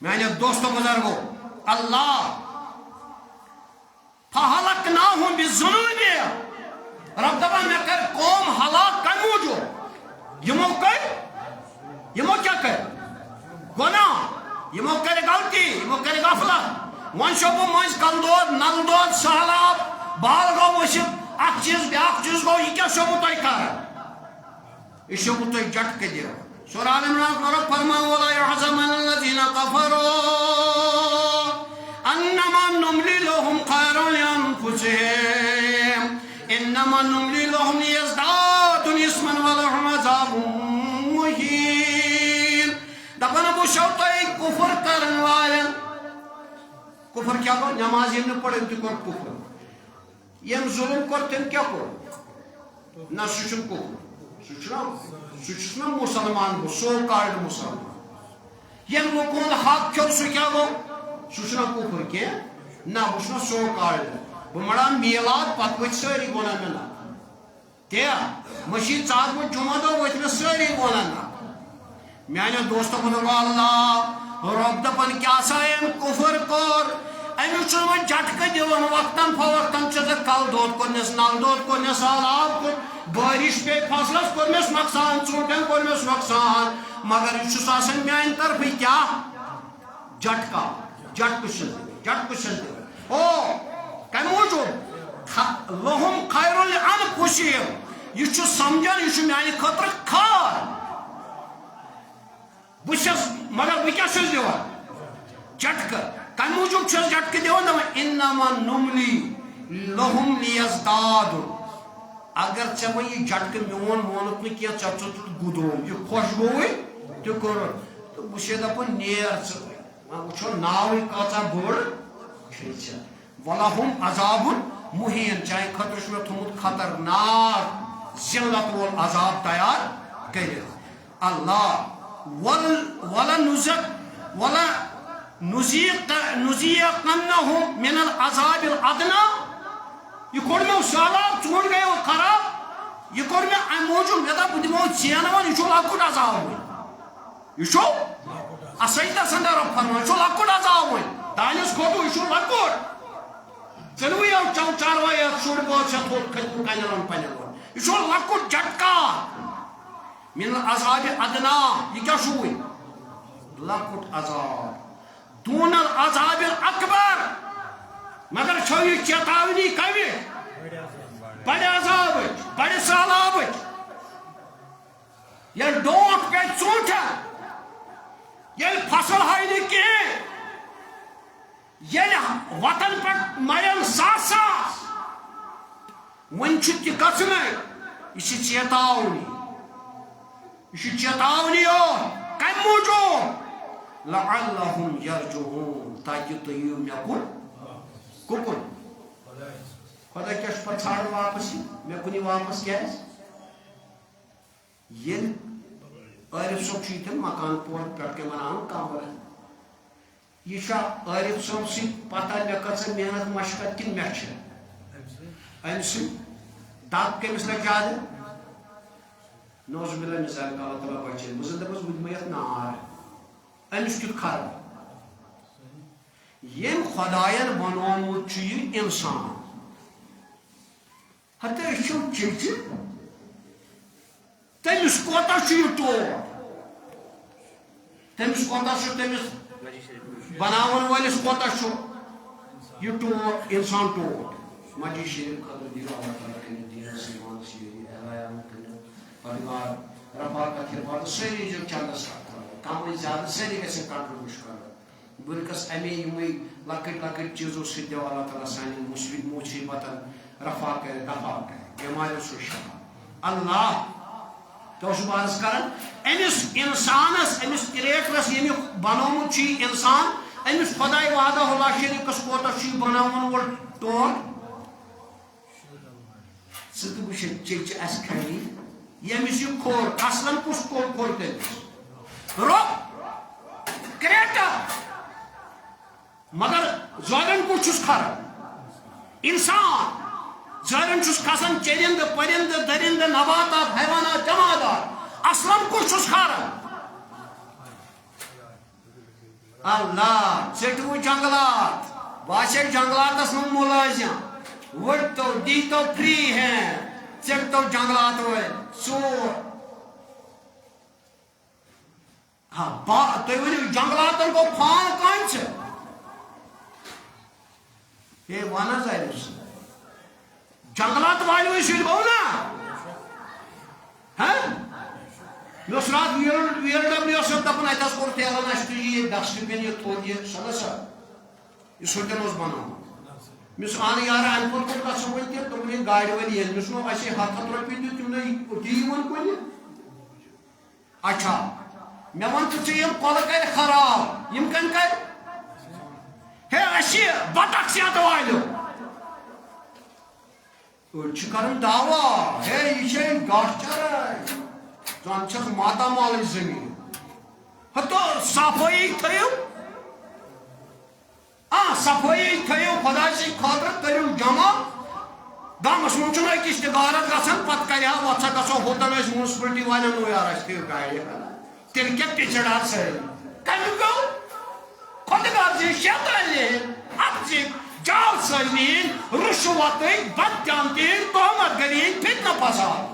میانے دوستو بزرگو اللہ فہلکناہم بالذنوب رب دپان مے کر قوم ہلاک کم موجود یمو کیا کر گناہ یمو کر غلطی یمو کر غفلت ون شوبو مز کل دود نل دود سہلاب بال گو وسط اخ چیز بیاکھ چیز گو یہ کیا شوبو تہ کر یہ شوبو تہ جٹ کے دیو سورہ آل عمران رب فرماؤ ولا يحزن الذين كفروا انما نملي لهم خير لانفسهم انما نملي لهم ليزدادوا اثما ولهم عذاب مهين دپن بو شوتہ کفر کرن والن کفر کیا کو نماز یم پڑھن تہ کر کفر یم ظلم کر تم کیا کو نہ سچن کو سچنا مسلمان گو سو کارڈ مسلمان یم لوگوں حق کھو سو کیا گو سچنا کفر کی نہ بچنا سو کارڈ بڑا میلاد پت وت ساری گونا ملا کیا مشید ژات وہ جمعہ دہ وت ساری گونا نا میانے دوستو بزرگو اللہ رب دپن کیا سا ام کفر کور امی چھ وہ جھٹکہ دِوان وقتاً فوقتاً چھ کل دود کورنس نل دود کورنس آلاب کور بارش پہ فصلس کورنس نقصان ژوٗنٛٹھٮ۪ن کورنس نقصان مگر یہ چھُس آسان میانہ طرف کیا جھٹکا جھٹکہ چھس دِوان او کم موجود لہم خیر لانفسہم یہ چھُ سمجھان یہ چھُ میانہ خاطر کھار بس مگر بہ کیا چھس دِوان جھٹکہ کم موجود چھس جھٹکہ دِوان دپان انما نملی لہم لیزدادوا اگر ژے وۄنۍ یہ جھٹکہ میون مونُکھ نہٕ کینٛہہ ژےٚ ژوٚتُتھ گُدوم یہ خۄش گوٚوٕے تہِ کوٚرُن تہٕ بہٕ چھُسے دپان نیر ژٕ وۄنۍ وٕچھو ناوٕے کۭژاہ بٔڑ چھِ ولہم عذاب مہین چانہِ خٲطرٕ چھُ مےٚ تھوٚمُت خطرناک ذلت وول عذاب تیار کٔرِتھ اللہ نُذِيقَنَّهُم من العذاب الادنى یہ کوٚر مےٚ سہلاب ژوٗنٛٹھ گٔیو خراب یہ کوٚر مےٚ امہِ موٗجوٗب مےٚ دوٚپ بہٕ دِمو زینوَن یہِ چھُ لۄکُٹ عذاب وۄنۍ یہ چھُ اسجدہ سنٛدر رب فرمان یہ چھُ لۄکُٹ عذاب وۄنۍ دانِس کھوٚتُو یہ چھُ لۄکُٹ ژٕنوٕے یو چو چاروٲے شُرۍ بٲژ چھےٚ تھوٚد کھٔتۍمٕتۍ کَنٮ۪لن پنٮ۪ن یہ چھُ لۄکُٹ جھٹکا من العذاب ادنى یہ کیا چھُ وۄنۍ لۄکُٹ عذاب دون العذاب الاکبر مگر چھو یہ چیتاونی کمی بڑے عذابچ بڑے سہلابچ یل ڈونٹ پہ ژوٗنٛٹھٮ۪ن یل فصل ہاے نہٕ کِہیٖنۍ یل وطن پہ مرن ساس ساس وۄنۍ چھُ تہِ گژھنٕے یہ چھِ چیتاونی یہ چھِ چیتاونی یوت کمہِ موٗجوٗب لعلہم یرجعون تاکہ تُہۍ یِیِو مےٚ کُن کُکُن خدا کیا چھُ پتہٕ ژھانڈان واپس مےٚ کُن یہِ واپس کیٛازِ ییٚلہِ عارف صٲب چھُ ییٚتٮ۪ن مکان پور پٮ۪ٹھ کَنۍ بناوان کمرٕ یہ چھا عارف صٲب سۭتۍ پتہ مےٚ کۭژاہ محنت مشقت کِنہٕ مےٚ چھِ امہِ سۭتۍ دگ کٔمِس لگہِ زیادٕ نوز باللہ مثال کا اللہ تعالیٰ بچے بہٕ زن دپس بہٕ دِمے یتھ نار أمِس کیُتھ خراب یم خداین بنومُت چھُ یہِ انسان ہتا أسۍ چھِو چیٚچہِ تٔمِس کوتاہ چھُ یہِ ٹوٹھ تٔمِس کوتاہ چھُ تٔمِس بناون وٲلِس کوتاہ چھُ یہ ٹوٹ انسان ٹوٹ مجھے شریف خطر دیو اللہ تعالیٰ کے دین سیمان سیری احرائیان کرنے پریوار رفاقت حفاظت سری جو چندس کم زیادہ سری گژھن کنٹربیوٹ کرن بلکس امی یمے لکٹ لکٹ چیزوں سے دیو اللہ تعالیٰ سانی مصیبتن رفا کرے دفاع کرے بیماریوں سے شفا اللہ تو بارس کرن امس انسانس امس کریٹرس یم بنومت انسان امس خدائے وعدہ اللہ شریفس کوتا بناون وول ٹوٹ سہ چیچ اس کھڑی یمس یہ کھور اصلا کس کھور تمس رب کریٹر مگر زورن کس چھس کھر انسان زورن چھس کھسان چرند پرند درند نباتات حیوانات جمادات اصلا کس چھس کھر اللہ ٹھٹو جنگلات باشے جنگلات من ملازم وٹ تو دی تو فری ہیں ٹھٹ تو جنگلات ہوئے سور ہاں تھی ورنو جنگلاتن کو فان کان سے یہ وانا ظاہر جنگلات والو سر گو نا مس رات وی ایل ڈبلیو صاحب دپان اتس کور تیلن اس یہ ڈسٹ بن یہ تھوڑ یہ سنا سا یہ سوٹن اس بناو مس آن یار ان کو کس ون تہ تم گاڑی ول یہ مس نو اسی 700 روپیہ دیو تم نے دی ون کون اچھا میں ون تو یم کول کر خراب یم کن کر ہے اسی بطخ سیات والو چھ کرن دعوا ہے یہ چھ گاش چرای زان چھس ماتا مال زمین ہتو صفائی تھیو صفائی تھیو خدا سی خاطر کریو جمع دامس من چھن اکس تغارت گژھان پتہ کریا وچھا گژھو ہوتن اس میونسپلٹی والن نو یار اس تیو گاڑی تیل کیا ٹیچر سے کمی گو خود گارجی شیطانی اپچی جال سلمین رشوت بدجانتی تہمت گری فتنہ فساد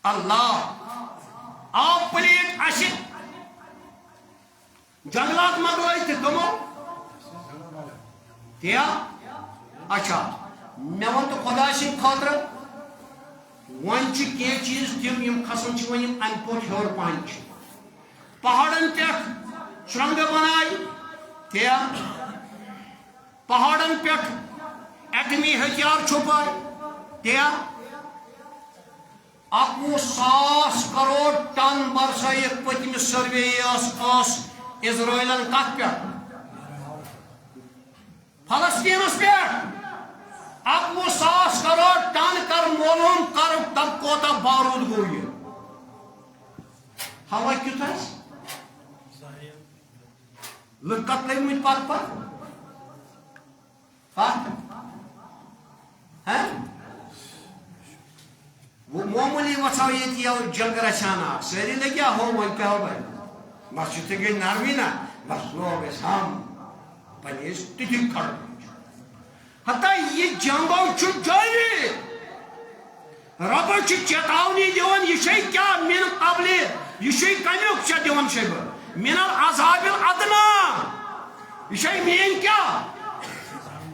اللہ آپ پلیٹ اشد جنگلات مگوائی تھے تمو کیا اچھا میں ون تو خدا سے خاطر ون چھ کی چیز تم یم کھسن چھ ون ان پوٹ ہور پان چھ پہاڑن پہ سرنگ بنائی کیا پہاڑن پہ ایٹمی ہتھیار چھپائے کیا 1,000 کروڑ ٹن برسائیک پتم سروے اسرائیلن کت پہ فلسطینس پہ 1,000 کروڑ ٹن کر معلوم کر تب کوتا بارود گو یہ ہوا کیت لکت لگمت پت پت وہ معمولی وچھاو یہ جنگ رچانا ساری لگیا ہو وہ کیا ہو بھائی بس یہ گئی نرمی نا بس لوگ ہم پنس تھی کھڑ حتیٰ یہ جنگو جاری رب چیتونی دان یہ کیا من قبل یہ کمیک دان شب من العذاب الادنا یہ مین کیا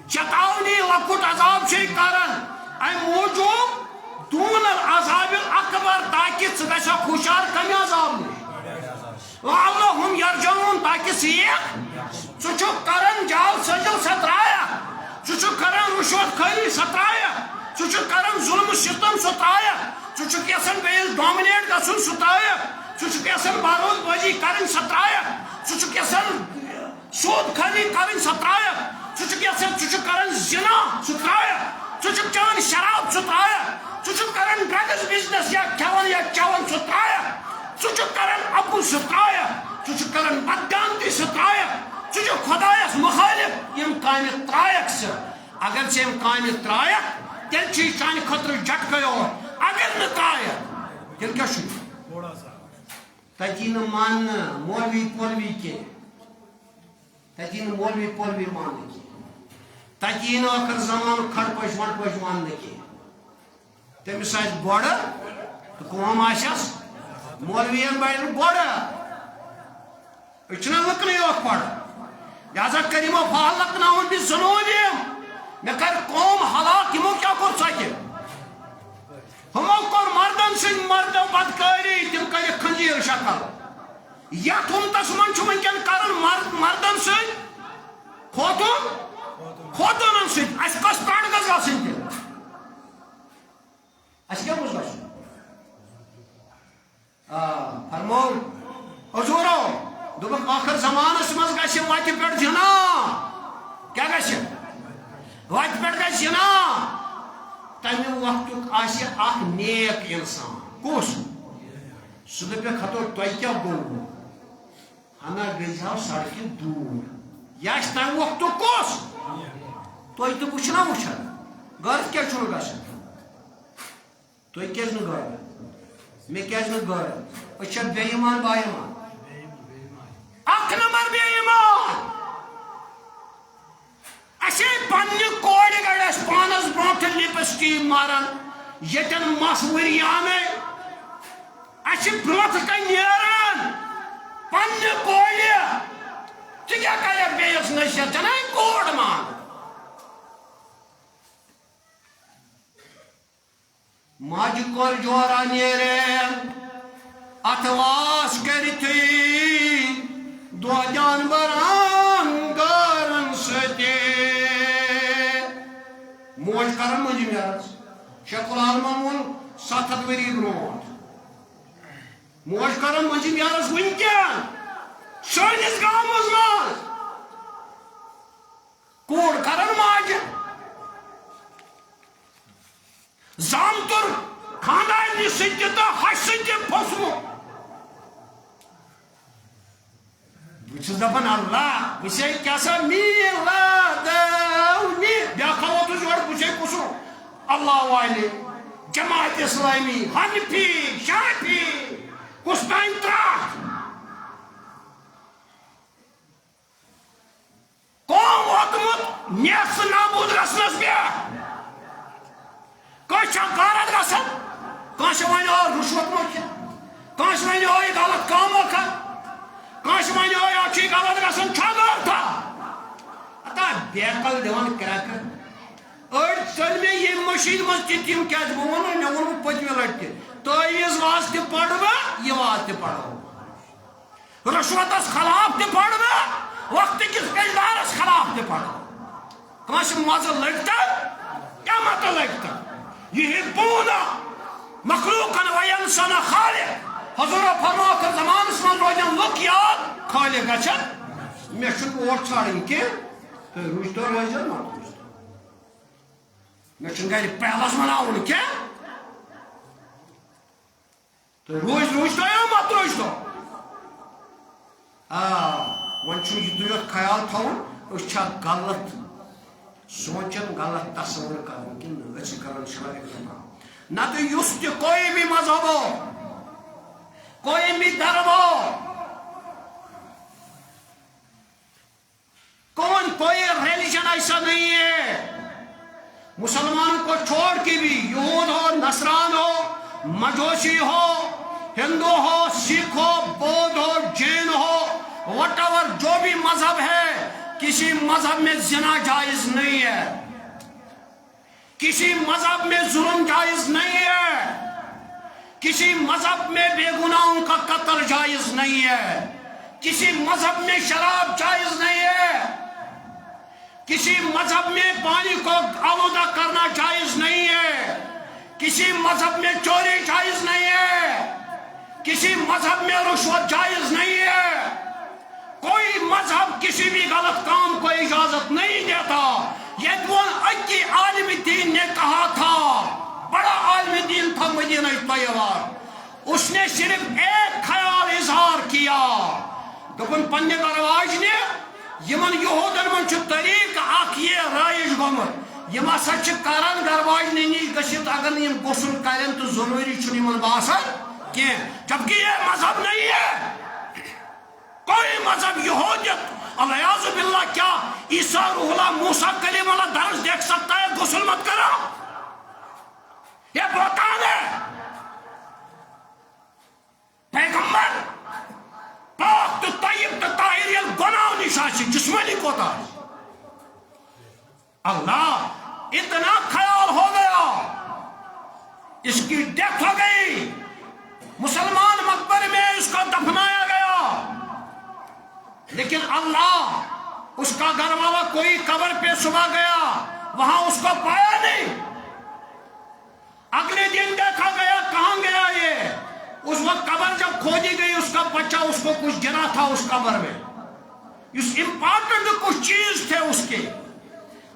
چیتونی لکٹ عذاب کران ام موجود دون العذاب الاکبر تاکہ ثہ خوشار کمی عذاب لعلہم یرجعون تاکہ سیکھ ثہ کران جال سجل سترایا ثہ کران رشوت خری سترایا ثہ کران ظلم ستم سترایا ثہ کیسن بیس ڈومنیٹ گھن سترایا ثہ کیسن بارود بازی کرن سترایا ثہ کیسن سود خری کرن سترایا ثہ کران زنا سترایا ثہ چان شراب سترایا ثہ کران ڈرگز بزنس یا چون سترایا ثہ کران اپو سترایا ثہ کران بدگانتی سترایا ثہ خدایس مخالف یم کامہ ترائک سے اگر ژے یم کامہ ترائک تیل چھ چانہ خطر جٹکے اگر نہ ترائک تیل کیا تتی مان مولوی پولوی کی تتی مولوی پولوی مان کی تتی آخر زمان کھڑ پش ون پش مان کی تمس بڑ تو قوم آس مولوین بڑ بڑ اچھنا لکن یوت پڑ لہذا کریمو فَأَهْلَكْنَاهُمْ بِذُنُوبِهِمْ میں کر قوم ہلاک ہمو کیا کر سکے ہمو کر مردن سے مردو بدکاری تم کر خنجیر شکل یا تم تسمن چھو منکن کرن مردن سے خوتون سے اس کس پران گز گسن تھی اس کیا گز گسن فرمو حضورو دوبک آخر زمان اس مز گشی واتی پیٹ جنا کیا گشی واتی پیٹ گشی جنا تمہیں وقت آسی آخ نیک انسان کس سدھ پہ خطو توی کیا گو ہنا گزاو سڑکی دور یاش تمہیں وقت کس توی تو وچھنا وچھن غرض کیا چھوڑ گشن توی کیا جن غرض میں کیا جن غرض اچھا بے ایمان با ایمان اک نمبر بے ایمان اسی پنی کوڑی گڑس پانس برونٹ لپسٹی مارن یتن مسوری آمے اسی برونٹ کا نیران پنی کوڑی چکیا کیا بیس نشت چنائی کوڑ مان ماج کور جورا نیرین اتواس کرتی دو جانوران گارن ستے موج کرن منجی میارس شکل آلمان ون 7 وری برونٹ موج کرن منجی میارس ونکن سونس گامز مان کوڑ کرن ماج زامتر خاندانی ستی تو ہش ستی پھسمو بچ دپان اللہ بچے کیسا میلاد بیا کھو تو جوڑ بچے کسو اللہ والے جماعت اسلامی حنفی شافی کس ٹائم ترا قوم حکمت نیس نابود رسنس بیا کچھ غارت گسن کچھ ونو رشوت مکھ کچھ ونو یہ غلط کام کر کچھ ونو یہ چھ غلط گسن چھگر تھا اتا بیکل دیوان کریکر اور چل میں یہ مشین مز تیم کیا بونو مے ون پتم لٹہ تعویذ واس تہ پڑھوا یہ واس تہ پڑھو رشوتس خلاف تہ پڑھوا وقت کس کردارس خلاف تہ پڑھو کچھ مزہ لگتا کیا مت لگتا يحبون مخلوقا وينسون خالق حضور فرما کر زمان اس من روزن لوک یاد خالق گچھن میں چھن ووٹ چھاڑن کی تو روزتو روزن مت روزتو میں چھن گھر پہلس مناون کی تو روزتو یا مت روزتو ون چھن یہ دویت خیال تھاون اس چھا غلط سوچن غلط تصور کرن کہ اچھی کرن شرع نہ تو یس تہ کوئی بھی مذہب ہو کوئی بھی دھرم ہو کوئی ریلیجن ایسا نہیں ہے مسلمانوں کو چھوڑ کے بھی یہود ہو نصران ہو مجوسی ہو ہندو ہو سکھ ہو بودھ ہو جین ہو وٹ ایور جو بھی مذہب ہے کسی مذہب میں زنا جائز نہیں ہے کسی مذہب میں ظلم جائز نہیں ہے کسی مذہب میں بے گناہوں کا قتل جائز نہیں ہے کسی مذہب میں شراب جائز نہیں ہے کسی مذہب میں پانی کو آلودہ کرنا جائز نہیں ہے کسی مذہب میں چوری جائز نہیں ہے کسی مذہب میں رشوت جائز نہیں ہے کوئی مذہب کسی بھی غلط کام کو اجازت نہیں دیتا یہ اکی عالم دین نے کہا تھا بڑا عالم دین تھا مدینہ طیبہ اس نے صرف ایک خیال اظہار کیا دپن پنہ درواج نے یمن یہودن من چھ طریق اخ یہ رائج گومت یم ہسا چھ کران درواج نے نش گشت اگر یم غسل کرن تو ضروری چھ یمن باسان کہ جبکہ یہ مذہب نہیں ہے کوئی مذہب یہودیت الیاذ باللہ کیا عیسیٰ روح اللہ موسیٰ کلیم اللہ درس دیکھ سکتا ہے غسل مت کرو یہ بہتان ہے پیغمبر پاک تو طیب تو طاہر یہ گناہ نشا آسی جسمانی کوتا اللہ اتنا خیال ہو گیا اس کی ڈیتھ ہو گئی مسلمان مقبرے میں اس کو دفنایا گیا لیکن اللہ اس کا گھر والا کوئی قبر پہ صبح گیا وہاں اس کو پایا نہیں اگلے دن دیکھا گیا کہاں گیا یہ اس وقت قبر جب کھودی گئی اس کا بچہ اس کو کچھ گرا تھا اس قبر میں اس امپارٹنٹ کچھ چیز تھے اس کے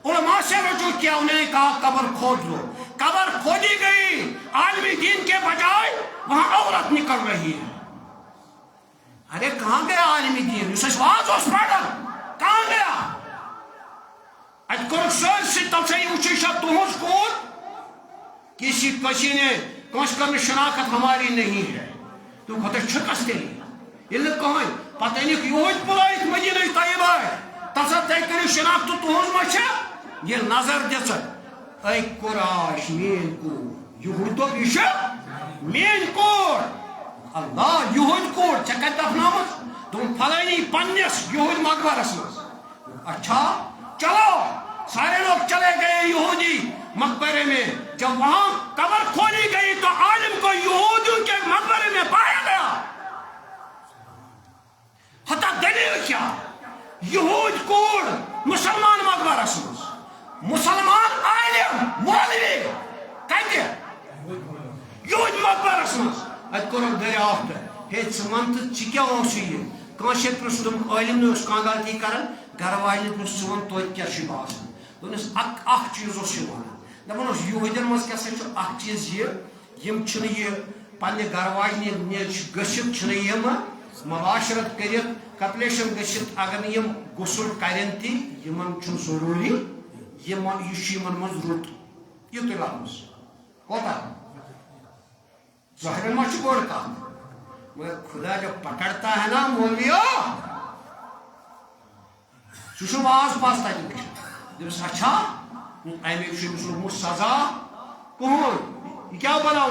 علماء سے رجوع کیا انہوں نے کہا قبر کھود لو قبر کھودی گئی عالمی دین کے بجائے وہاں عورت نکل رہی ہے ارے کہاں گیا عالمی دین اس واز اس پڑھا کہاں گیا ات کورک سرسی تل سے وچھی شب تہذ کور کسی نے کانس کرنے شناخت ہماری نہیں ہے تو خطر شکست دلی یہ کہیں پتہ نہیں یہود بلائیت مدینہ طیبہ تسا تہ کرو شناخت تہذ مچھا یہ نظر دست اے قراش مین کو یہود تو یہ مین کور اللہ یہود کور ٹھیک دفنامت تم فلانی پنس یہود مقبرس مز اچھا چلو سارے لوگ چلے گئے یہودی مقبرے میں جب وہاں قبر کھولی گئی تو عالم کو یہودیوں کے مقبرے میں پایا گیا حتی دلیل کیا یہود کوڑ مسلمان مقبرس مز مسلمان عالم مولوی کتہ یہود مقبرس مز ات کورک دریافت ہے ثمن تو کیا یہ کانس پرس دم عالم نے اس کان غلطی کران گھر والن پرس ثمن توت کیا باسان دس اخ چیز دپان یہودین مز کیا چیز یہ پنہ گھر واجن گھت یم مباشرت کرت کپلیشن گھت اگر یم غسل کرن تمن ضروری یہ مز رت یہ لفظ کوتا ظاہر ما بوڑ کت مگر خدا جو پکڑتا ہے نا مولویو سہ واز پاس تک دس اچھا امیک لوگمت سزا کہن یہ کیا بناؤ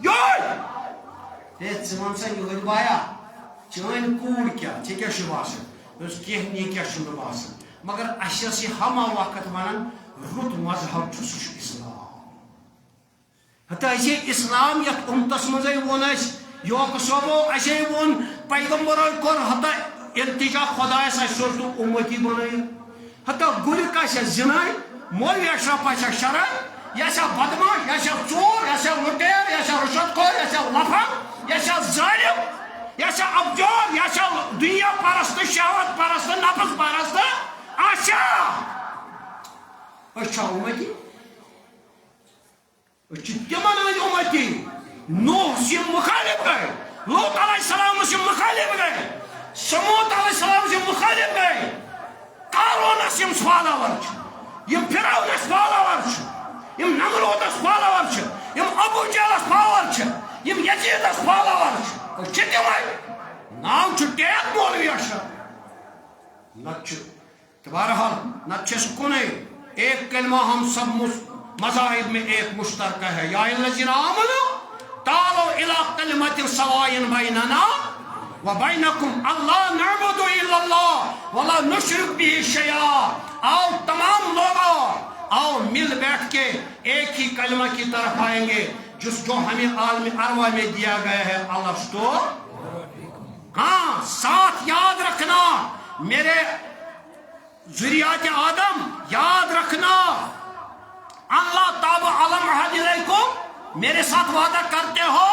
ژٕ وَن سا یہود بایا چٲنۍ کوٗر کیٛاہ ژےٚ کیٛاہ چھُ باسان دوٚپُس کینٛہہ نہٕ کیٛاہ چھُم نہٕ باسان مگر اَسہِ ٲس یہِ ہما وقت وَنان رُت مذہب چھُ سُہ چھُ اِسلام ہتا اَسے اِسلام یَتھ اُمتس منٛزے ووٚن اَسہِ یوکہٕ صٲبو اَسے ووٚن پیغمبرو کوٚر ہتا التجا خۄدایس اَسہِ سوزتُکھ اُمتی بنٲیِتھ ہتا گُرۍ کاسیا زِنان مولوی اشرف آسیا شرن یہ آسیا بدماش یہ آسیا ژوٗر یہ آسیا لُٹیر یہ آسیا رُشوت خور یہ آسیا لفظ یہ آسیا ظالم یہ آسیا ابجور یہ آسیا دنیا پرست شہوت پرست نفس پرست آسیا أسۍ چھا اُمتی أسۍ چھِ تِمن ہٕنٛدۍ اُمتی نوحس یِم مخالف گٔے لوط علیہ السلامس یِم مخالف گٔے سموٗد علیہ السلامس یِم مخالف گٔے قارونس یِم فالوور چھِ یم فرعونس فالوور چھِ یم نمرودس فالوور چھِ یم ابو جہلس فالوور چھِ یم یزیدس فالوور چھِ أسۍ چھِ تِمے ناو چھُ ٹیک مولوی اشرف نتہٕ چھُ تو بہرحال نتہٕ چھِ أسۍ کُنے ایک کلمہ ہم سب مذاہب میں ایک مشترکہ ہے یا الذین آمنوا تعالوا الی کلمۃ سواء بیننا وبینکم اللہ نعبد الا اللہ ولا نشرک به شیئا آؤ تمام لوگوں آؤ مل بیٹھ کے ایک ہی کلمہ کی طرف آئیں گے جس جو ہمیں عالم ارواح میں دیا گیا ہے اللہ ہاں ساتھ یاد رکھنا میرے ذریات آدم یاد رکھنا اللہ تاب علم عہد علیکم میرے ساتھ وعدہ کرتے ہو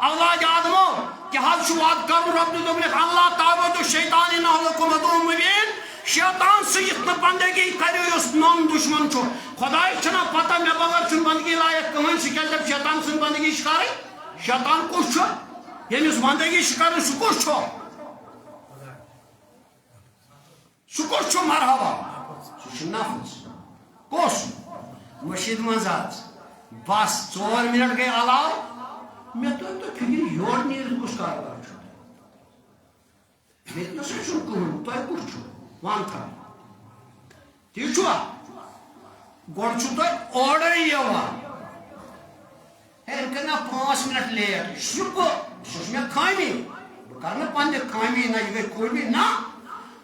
اولاد آدمو کہ حض وعد کرو رب نے دوبلک اللہ تعبدو شیطان انہو لکم عدو مبین شیطان سیت نہ بندگی کرو اس نام دشمن چھو خدای چھنا پتہ میں بغیر چھن بندگی لائق کہیں سکل جب شیطان سن بندگی شکاری شیطان کچھ چھو یعنی اس بندگی شکاری سو کچھ چھو سو کچھ چھو مرحبا سو چھو نفس کچھ مشید منزاد بس 4 منٹ گئے علاو میں تو فکر یور نیز کس کاربار چھو میں تو سو کہوں تو کچھ چھو وان تھا ٹھیک چھو گوڑ چھو تو آرڈر ہی یوان ہے انکنا 5 منٹ لیٹ شکو سوچ میں کھامی بکرنا پاندے کھامی نا یہ کوئی بھی نا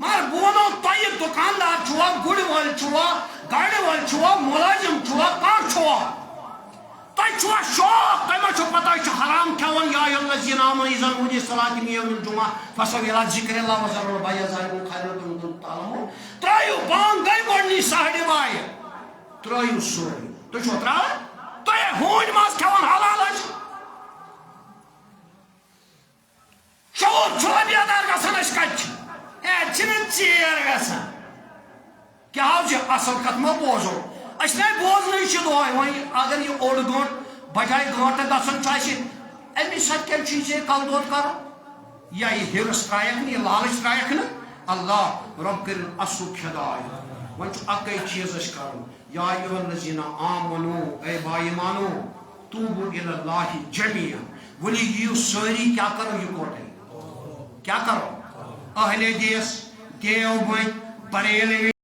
مگر بونو تۄہہِ دُکاندار چھُوا گُرِ وٲلۍ چھُوا گاڑِ وٲلۍ چھُوا مُلٲزِم چھُوا کانٛہہ چھُوا تۄہہِ چھُوا شوق تۄہہِ ما چھُو پتہ یہِ چھُ حرام کھٮ۪وان یا الذین آمنوا اذا نودی للصلاۃ من یوم الجمعہ فاسعوا الی ذکر اللہ وذروا البیع ذلکم خیر لکم ان کنتم تعلمون ترٛٲیِو بانٛگ گٔے گۄڈنی ساڑِ بایہِ ترٛٲیِو سورُے تُہۍ چھُوا ترٛاوان تۄہہِ ہوٗنۍ ماز کھٮ۪وان حلال حظ شعوٗر چھُوا بیدار گژھان أسۍ کَتہِ چھِ ہے چھِنہٕ ژیر گژھان کیٛاہ حظ چھِ اَصٕل کَتھ ما بوزو أسۍ نَے بوزنٕے چھِ دۄہَے وۄنۍ اگر یہِ اوٚڑ گٲنٛٹہٕ بجاے گٲنٛٹہٕ گژھُن چھُ اَسہِ اَمہِ سۭتۍ کیٛاہ چھُ ژےٚ کَلہٕ دود کَرُن یا یہِ ہِرٕس ترٛایَکھ نہٕ یہِ لالٕچ ترٛایَکھ نہٕ اللہ رۄب کٔرِنۍ اَصُل ہدایت وۄنۍ چھُ اَکٕے چیٖز اَسہِ کَرُن یا ایُّہا الذین آمنو اے با ایمانو توبوا الی اللہ جمیعا ؤلِو یِیِو سٲری کیٛاہ کَرو یِکوَٹَے کیٛاہ کَرو اہلِ حدیث دیوبند بریلوی